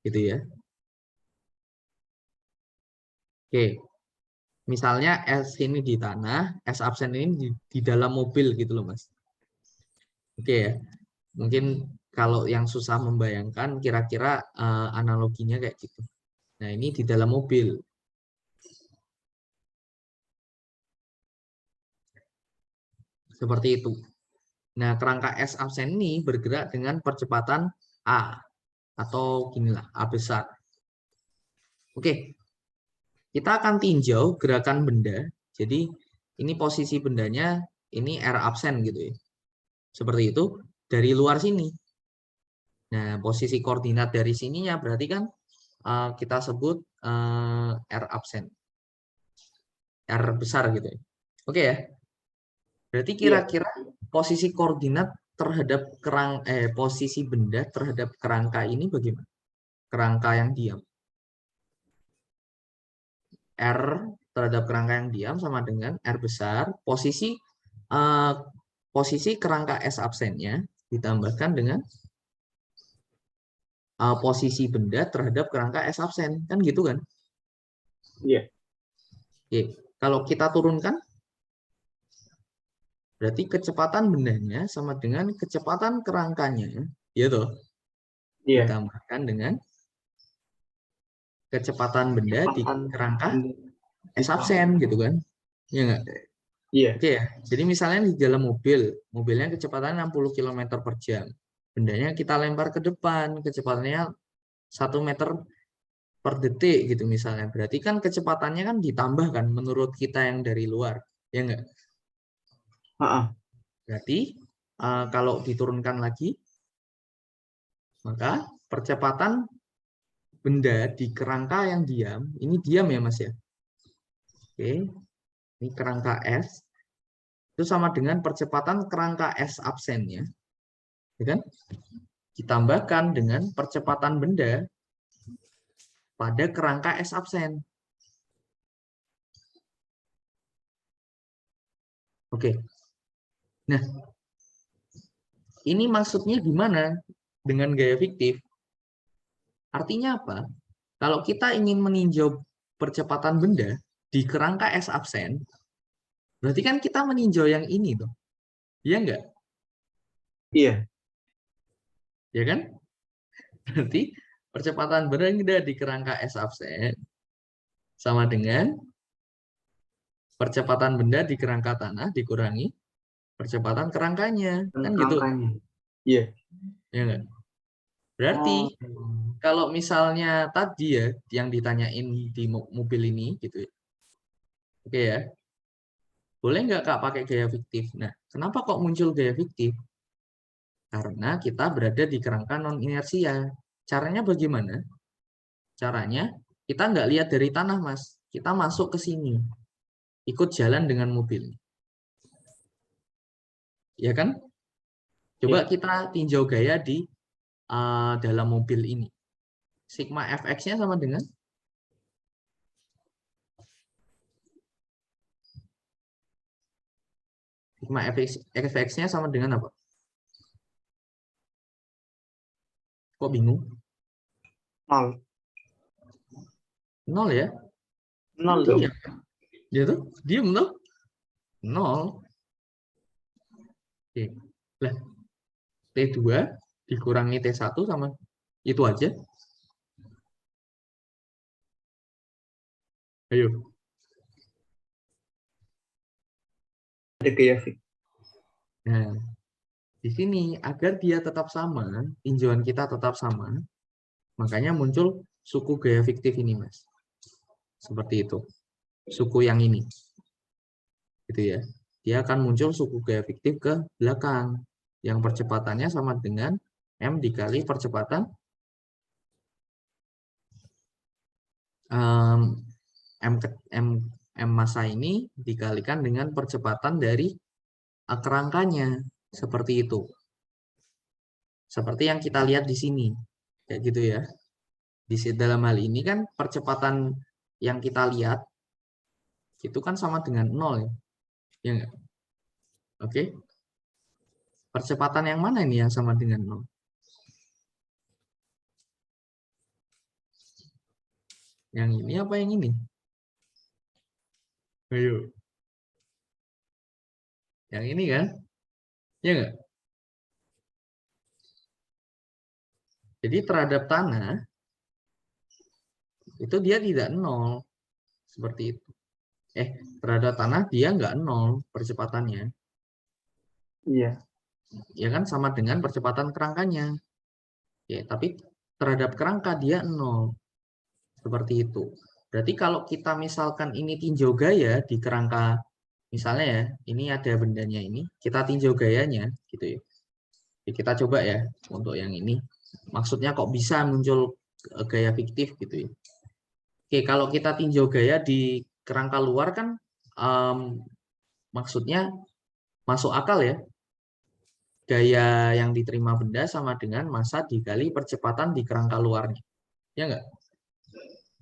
Gitu ya. Oke. Misalnya S ini di tanah, S absen ini di dalam mobil gitu loh, Mas. Oke ya. Mungkin kalau yang susah membayangkan, kira-kira analoginya kayak gitu. Nah, ini di dalam mobil. Seperti itu. Nah, kerangka S absen ini bergerak dengan percepatan A. Atau ginilah, A besar. Oke. Kita akan tinjau gerakan benda. Jadi, ini posisi bendanya, ini R absen gitu ya. Seperti itu, dari luar sini. Nah, posisi koordinat dari sininya berarti kan kita sebut R absen. R besar gitu ya. Oke ya. Berarti Iya. kira-kira posisi koordinat terhadap posisi benda terhadap kerangka ini bagaimana? Kerangka yang diam. R terhadap kerangka yang diam sama dengan R besar. Posisi kerangka S absennya ditambahkan dengan posisi benda terhadap kerangka S absen. Kan gitu kan? Iya. Oke. Kalau kita turunkan, berarti kecepatan bendanya sama dengan kecepatan kerangkanya, gitu. Iya. Ditambahkan dengan kecepatan benda di Kecepatan kerangka benda. S absen, gitu kan? Iya nggak? Iya. Oke ya. Jadi misalnya di dalam mobilnya kecepatan 60 km per jam. Bendanya kita lempar ke depan, kecepatannya 1 meter per detik gitu misalnya. Berarti kan kecepatannya kan ditambah kan menurut kita yang dari luar. Ya nggak? Berarti kalau diturunkan lagi, maka percepatan benda di kerangka yang diam, ini diam ya Mas ya. Oke, ini kerangka S, itu sama dengan percepatan kerangka S absennya. Ya kan? Ditambahkan dengan percepatan benda pada kerangka S absen. Oke. Nah, ini maksudnya gimana dengan gaya fiktif? Artinya apa? Kalau kita ingin meninjau percepatan benda di kerangka S absen, berarti kan kita meninjau yang ini tuh. Iya enggak? Iya. Ya kan? Berarti percepatan benda di kerangka S absen sama dengan percepatan benda di kerangka tanah dikurangi percepatan kerangkanya. Kan gitu. Kerangkanya. Iya. Ya enggak? Berarti kalau misalnya tadi ya yang ditanyain di mobil ini gitu ya. Oke ya. Boleh nggak Kak pakai gaya fiktif? Nah, kenapa kok muncul gaya fiktif? Karena kita berada di kerangka non inersia. Caranya bagaimana? Caranya kita nggak lihat dari tanah, Mas. Kita masuk ke sini. Ikut jalan dengan mobil. Ya kan? Coba kita tinjau gaya di dalam mobil ini. Sigma Fx-nya sama dengan Sigma Fx-nya sama dengan apa? Kok bingung? 0. 0 ya? 0 dong. Iya. Dia tuh diem tuh. 0. Oke. Lah, T2 dikurangi T1 sama itu aja. Ayo. Ada gaya fiktif. Nah, di sini agar dia tetap sama, tinjauan kita tetap sama, makanya muncul suku gaya fiktif ini, Mas. Seperti itu. Suku yang ini. Gitu ya. Dia akan muncul suku gaya fiktif ke belakang. Yang percepatannya sama dengan M dikali percepatan M massa ini dikalikan dengan percepatan dari kerangkanya. Seperti itu. Seperti yang kita lihat di sini. Kayak gitu ya. Di dalam hal ini kan percepatan yang kita lihat itu kan sama dengan 0 ya. Ya enggak? Oke. Percepatan yang mana ini yang sama dengan 0? Yang ini apa yang ini? Ayo. Yang ini kan? Ya enggak? Jadi terhadap tanah, itu dia tidak 0. Seperti itu. Terhadap tanah dia enggak 0 percepatannya. Iya. Ya kan sama dengan percepatan kerangkanya. Ya, tapi terhadap kerangka dia 0. Seperti itu. Berarti kalau kita misalkan ini tinjau gaya di kerangka, misalnya ya, ini ada bendanya ini, kita tinjau gayanya, gitu ya. Jadi kita coba ya, untuk yang ini. Maksudnya kok bisa muncul gaya fiktif gitu ya. Oke, kalau kita tinjau gaya di kerangka luar kan, Maksudnya masuk akal ya. Gaya yang diterima benda sama dengan massa dikali percepatan di kerangka luarnya. Ya enggak?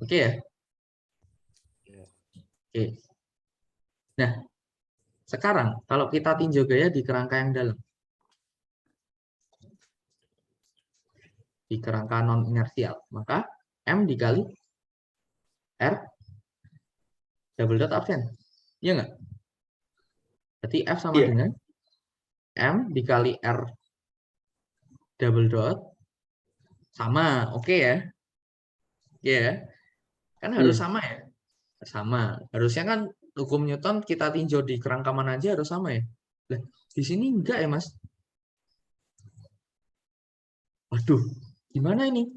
Oke ya? Oke. Nah, sekarang kalau kita tinjau gaya di kerangka yang dalam. Di kerangka non-inersial. Maka M dikali R double dot absen. Iya enggak? Berarti F sama Iya. dengan M dikali R double dot sama. Oke ya? Iya ya? Kan harus sama ya? Sama. Harusnya kan hukum Newton kita tinjau di kerangka mana aja harus sama ya? Lah, di sini enggak ya, Mas? Waduh, gimana ini?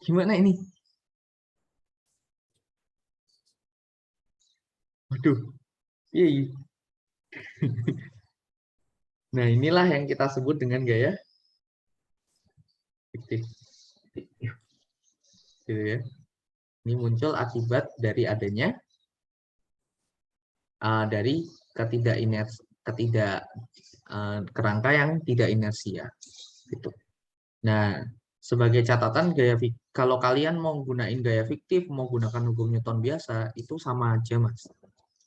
Gimana ini? Waduh. Iya. Nah, inilah yang kita sebut dengan gaya fiktif. Gitu ya. Ini muncul akibat dari adanya dari kerangka yang tidak inersia. Gitu. Nah, sebagai catatan kalau kalian mau gunain gaya fiktif, mau gunakan hukum Newton biasa, itu sama aja, Mas.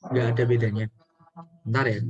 Nggak ada bedanya. Bentar ya.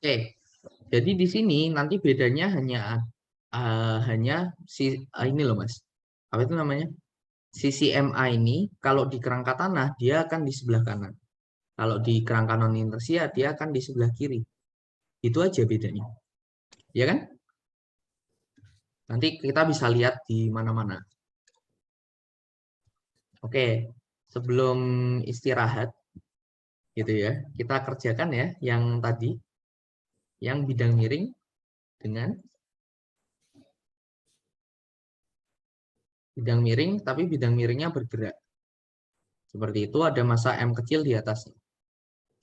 Oke, jadi di sini nanti bedanya hanya ini loh, Mas. Apa itu namanya? Sisi MA ini kalau di kerangka tanah dia akan di sebelah kanan. Kalau di kerangka non inersia dia akan di sebelah kiri. Itu aja bedanya. Ya kan? Nanti kita bisa lihat di mana-mana. Oke, sebelum istirahat gitu ya, kita kerjakan ya yang tadi, yang bidang miring dengan bidang miring, tapi bidang miringnya bergerak. Seperti itu, ada massa M kecil di atasnya.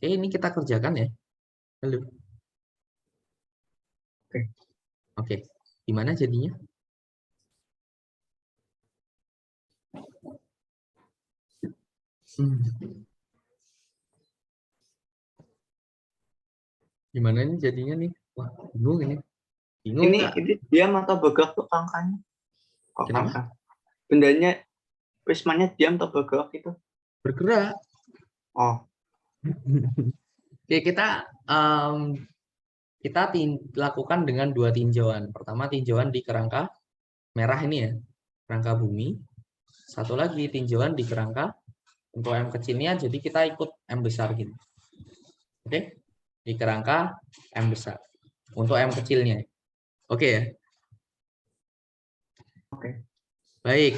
Oke, ini kita kerjakan ya. Halo. Oke, gimana jadinya? Gimana ini jadinya nih? Wah, bingung ini. Bingung nggak? Ini diam atau bergerak tuh angkanya? Kok Kenapa? angka? Bendanya prismanya diam atau bergerak itu? Bergerak. Oh, Oke, kita lakukan dengan dua tinjauan. Pertama, tinjauan di kerangka merah ini ya, kerangka bumi. Satu lagi tinjauan di kerangka untuk M kecilnya, jadi kita ikut M besar gitu. Oke, di kerangka M besar. Untuk M kecilnya. Oke ya? oke. Baik,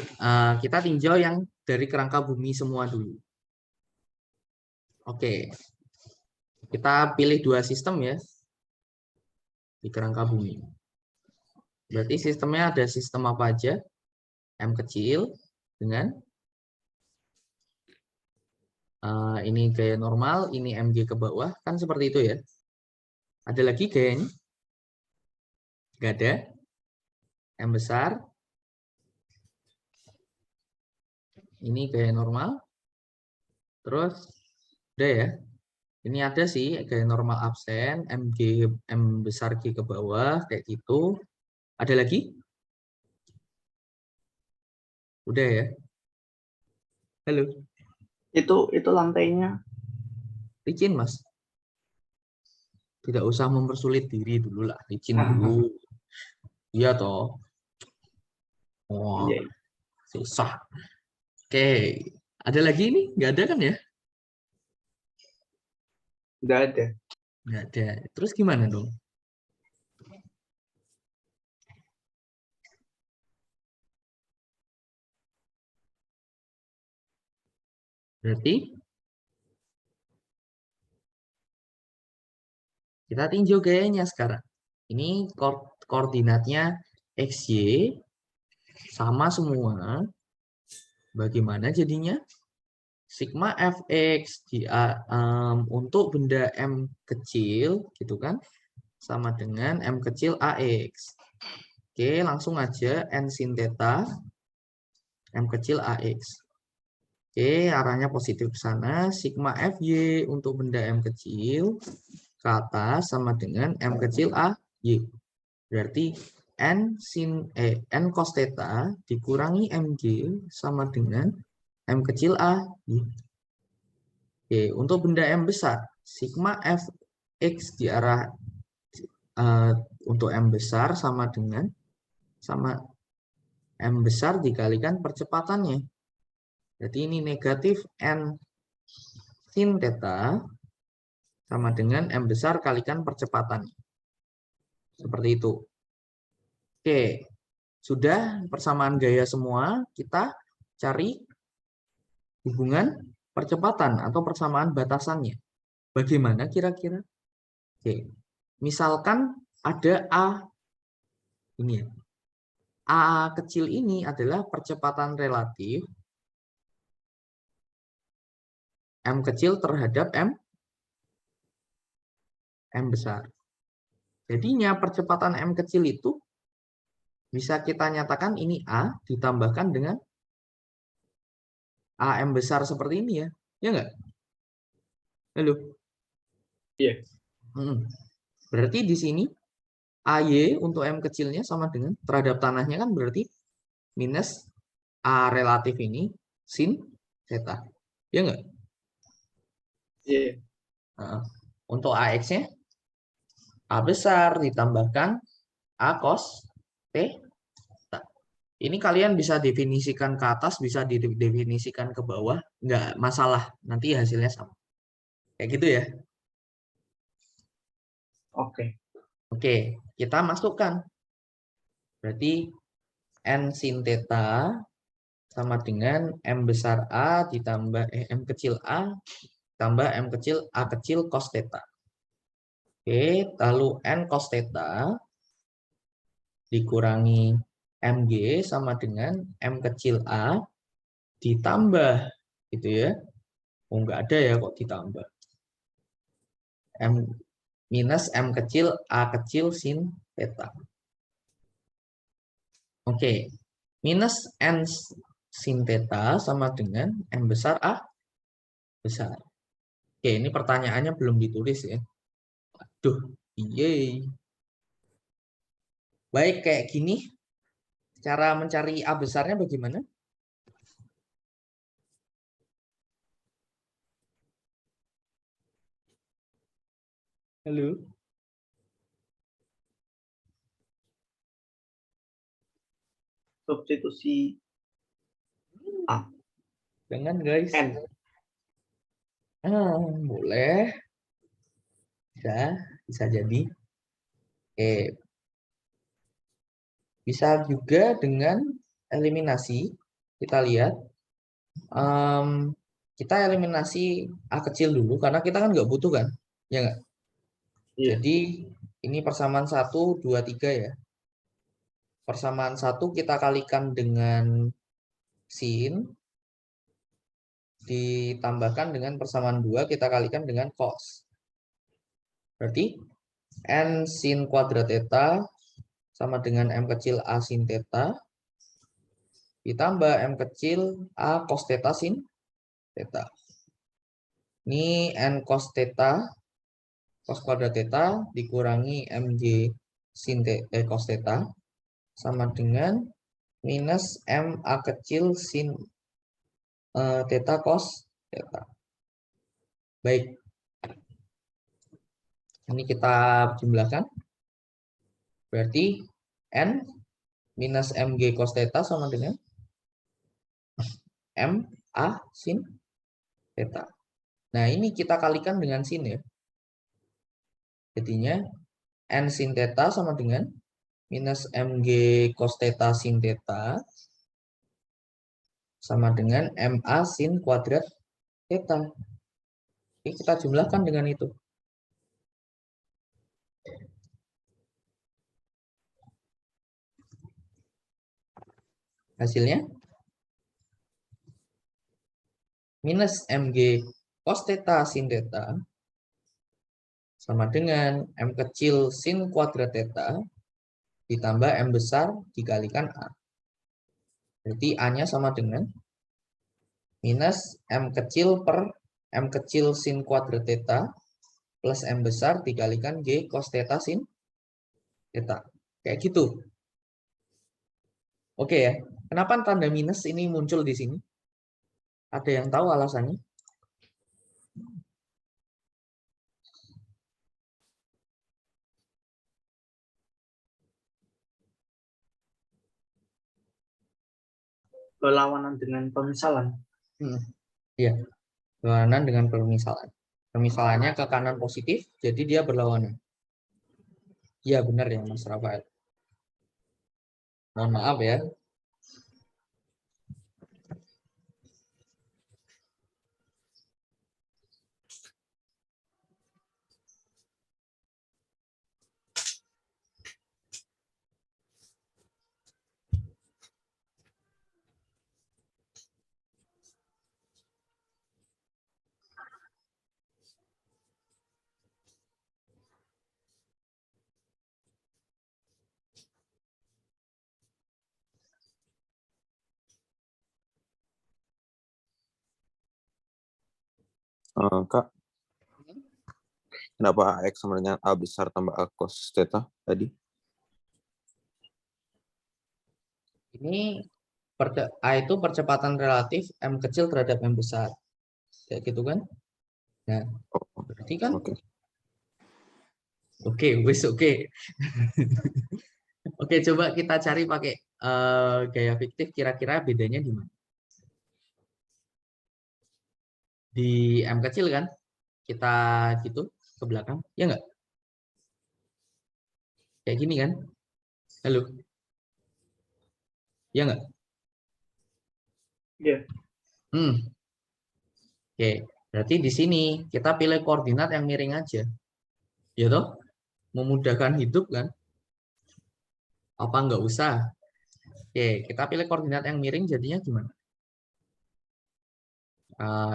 kita tinjau yang dari kerangka bumi semua dulu. Oke, kita pilih dua sistem ya di kerangka bumi. Berarti sistemnya ada sistem apa aja? M kecil dengan Ini gaya normal, ini MG ke bawah, kan seperti itu ya. Ada lagi gayanya? Nggak ada. M besar. Ini gaya normal. Terus, udah ya. Ini ada sih gaya normal absen, MG, M besar G ke bawah, kayak gitu. Ada lagi? Udah ya. Halo. Itu lantainya. Licin, Mas. Tidak usah mempersulit diri dulu lah. Licin dulu. Iya toh. Oh, Iya. susah. Oke. Ada lagi ini? Nggak ada kan ya? Nggak ada. Nggak ada. Terus gimana dong? Berarti kita tinjau gayanya sekarang. Ini koordinatnya XY sama semua. Bagaimana jadinya? Sigma fx untuk benda M kecil, gitu kan, sama dengan M kecil AX. Oke, langsung aja N sin theta, M kecil AX. Oke, arahnya positif ke sana. Sigma FY untuk benda M kecil ke atas sama dengan M kecil AY. Berarti N cos theta dikurangi MG sama dengan M kecil AY. Oke, untuk benda M besar, sigma Fx di arah untuk M besar sama dengan M besar dikalikan percepatannya. Jadi ini negatif N sin theta sama dengan M besar kalikan percepatannya. Seperti itu. Oke, sudah persamaan gaya semua, kita cari hubungan percepatan atau persamaan batasannya. Bagaimana kira-kira? Oke, misalkan ada A, ini ya. A kecil ini adalah percepatan relatif M kecil terhadap M besar. Jadinya percepatan M kecil itu bisa kita nyatakan ini A ditambahkan dengan AM besar seperti ini ya. Ya enggak? Halo? Iya. Berarti di sini AY untuk M kecilnya sama dengan terhadap tanahnya kan berarti minus A relatif ini sin theta. Ya enggak? Iya. Untuk AX-nya A besar ditambahkan A cos theta. Ini kalian bisa definisikan ke atas, bisa didefinisikan ke bawah, nggak masalah. Nanti hasilnya sama. Kayak gitu ya. Oke. Oke, kita masukkan. Berarti N sin theta sama dengan M besar A ditambah M kecil A tambah M kecil A kecil cos theta. Oke, lalu N cos theta dikurangi MG sama dengan M kecil A ditambah gitu ya. Oh, nggak ada ya kok ditambah. M minus M kecil A kecil sin theta. Oke, minus N sin theta sama dengan M besar A besar. Oke, ini pertanyaannya belum ditulis ya. Aduh, yeay. Baik, kayak gini. Cara mencari A besarnya bagaimana? Halo? Substitusi A. Jangan guys. N. Boleh. Bisa jadi. Oke. Bisa juga dengan eliminasi. Kita lihat. Kita eliminasi A kecil dulu, karena kita kan nggak butuh kan. Ya nggak? Iya. Jadi ini persamaan 1, 2, 3 ya. Persamaan 1 kita kalikan dengan sin. ditambahkan dengan persamaan 2 kita kalikan dengan cos. Berarti n sin kuadrat theta sama dengan m kecil a sin theta ditambah m kecil a cos theta sin theta. Ini n cos theta, cos kuadrat theta dikurangi mg sin cos theta sama dengan minus m a kecil sin theta cos theta. Baik. Ini kita jumlahkan. Berarti n minus mg cos theta sama dengan m a sin theta. Nah, ini kita kalikan dengan sin ya. Jadinya n sin theta sama dengan minus mg cos theta sin theta sama dengan ma sin kuadrat theta. Oke, kita jumlahkan dengan itu. Hasilnya minus mg cos theta sin theta sama dengan m kecil sin kuadrat theta ditambah m besar dikalikan a. Berarti a-nya sama dengan minus m kecil per m kecil sin kuadrat theta plus m besar dikalikan g cos theta sin theta. Kayak gitu. Oke ya. Kenapa tanda minus ini muncul di sini? Ada yang tahu alasannya? Berlawanan dengan pemisalan. Iya. Berlawanan dengan permisalan. Permisalannya ke kanan positif, jadi dia berlawanan. Iya benar ya Mas Rafael. Mohon maaf ya. Kak, kenapa AX sama dengan A besar tambah A cos theta tadi? Ini A itu percepatan relatif M kecil terhadap M besar. Kayak gitu kan? Nah, Oh, berarti kan? oke. Oke, wis oke. Oke, coba kita cari pakai gaya fiktif kira-kira bedanya di mana? Di M kecil kan? Kita gitu ke belakang, ya enggak? Kayak gini kan? Halo? Ya enggak? Iya. Oke, berarti di sini kita pilih koordinat yang miring aja. Ya toh? Memudahkan hidup kan? Apa enggak usah? Oke, kita pilih koordinat yang miring jadinya gimana?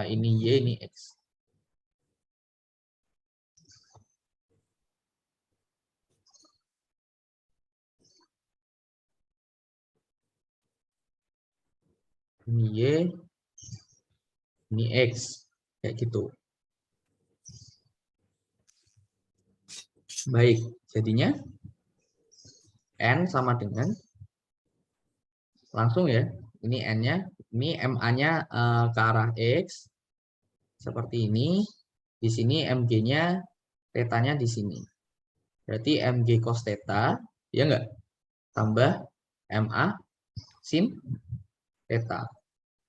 Ini Y, ini X. Ini Y, ini X. Kayak gitu. Baik, jadinya N sama dengan, langsung ya, ini N-nya, ini MA-nya ke arah X, seperti ini. Di sini MG-nya, theta-nya di sini. Berarti MG cos theta, ya enggak? Tambah MA sin theta.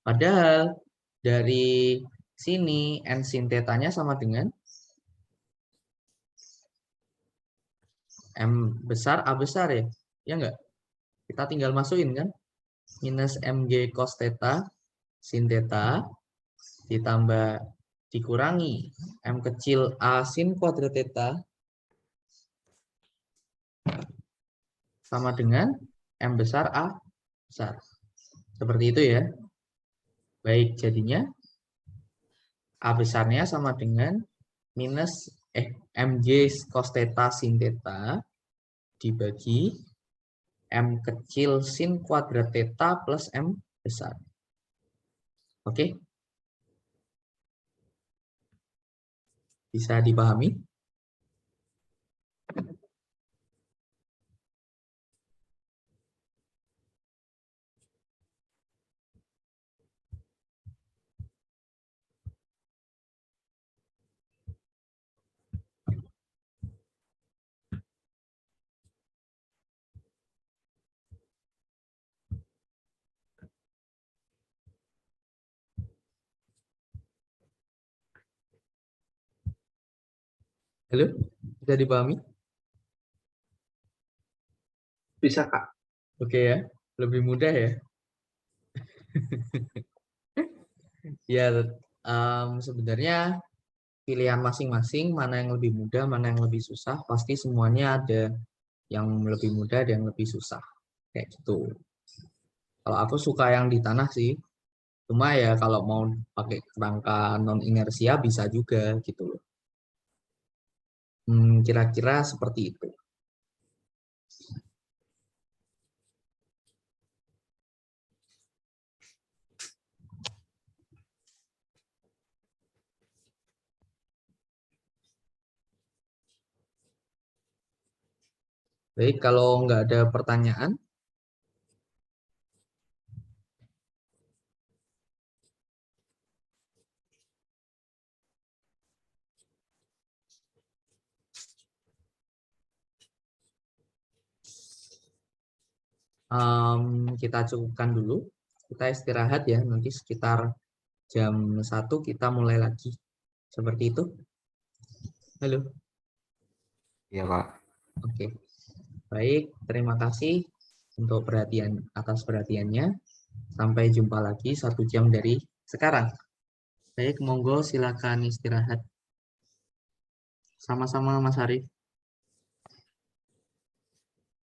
Padahal dari sini N sin theta-nya sama dengan M besar, A besar ya? Ya enggak? Kita tinggal masukin kan? Minus MG cos theta sin theta ditambah dikurangi M kecil A sin kuadrat theta sama dengan M besar A besar. Seperti itu ya. Baik, jadinya A besarnya sama dengan minus MJ cos theta sin theta dibagi M kecil sin kuadrat theta plus M besar. Oke? Bisa dipahami? Halo? Bisa dipahami? Bisa, Kak. Oke ya, lebih mudah ya. Ya, sebenarnya pilihan masing-masing, mana yang lebih mudah, mana yang lebih susah, pasti semuanya ada yang lebih mudah dan yang lebih susah. Kayak gitu. Kalau aku suka yang di tanah sih, cuma ya kalau mau pakai kerangka non inersia bisa juga gitu loh. Kira-kira seperti itu. Baik, kalau nggak ada pertanyaan, kita cukupkan dulu. Kita istirahat ya, nanti sekitar jam 1 kita mulai lagi. Seperti itu. Halo. Iya, Pak. Oke. Baik, terima kasih untuk atas perhatiannya. Sampai jumpa lagi 1 jam dari sekarang. Baik, monggo silakan istirahat. Sama-sama Mas Arif.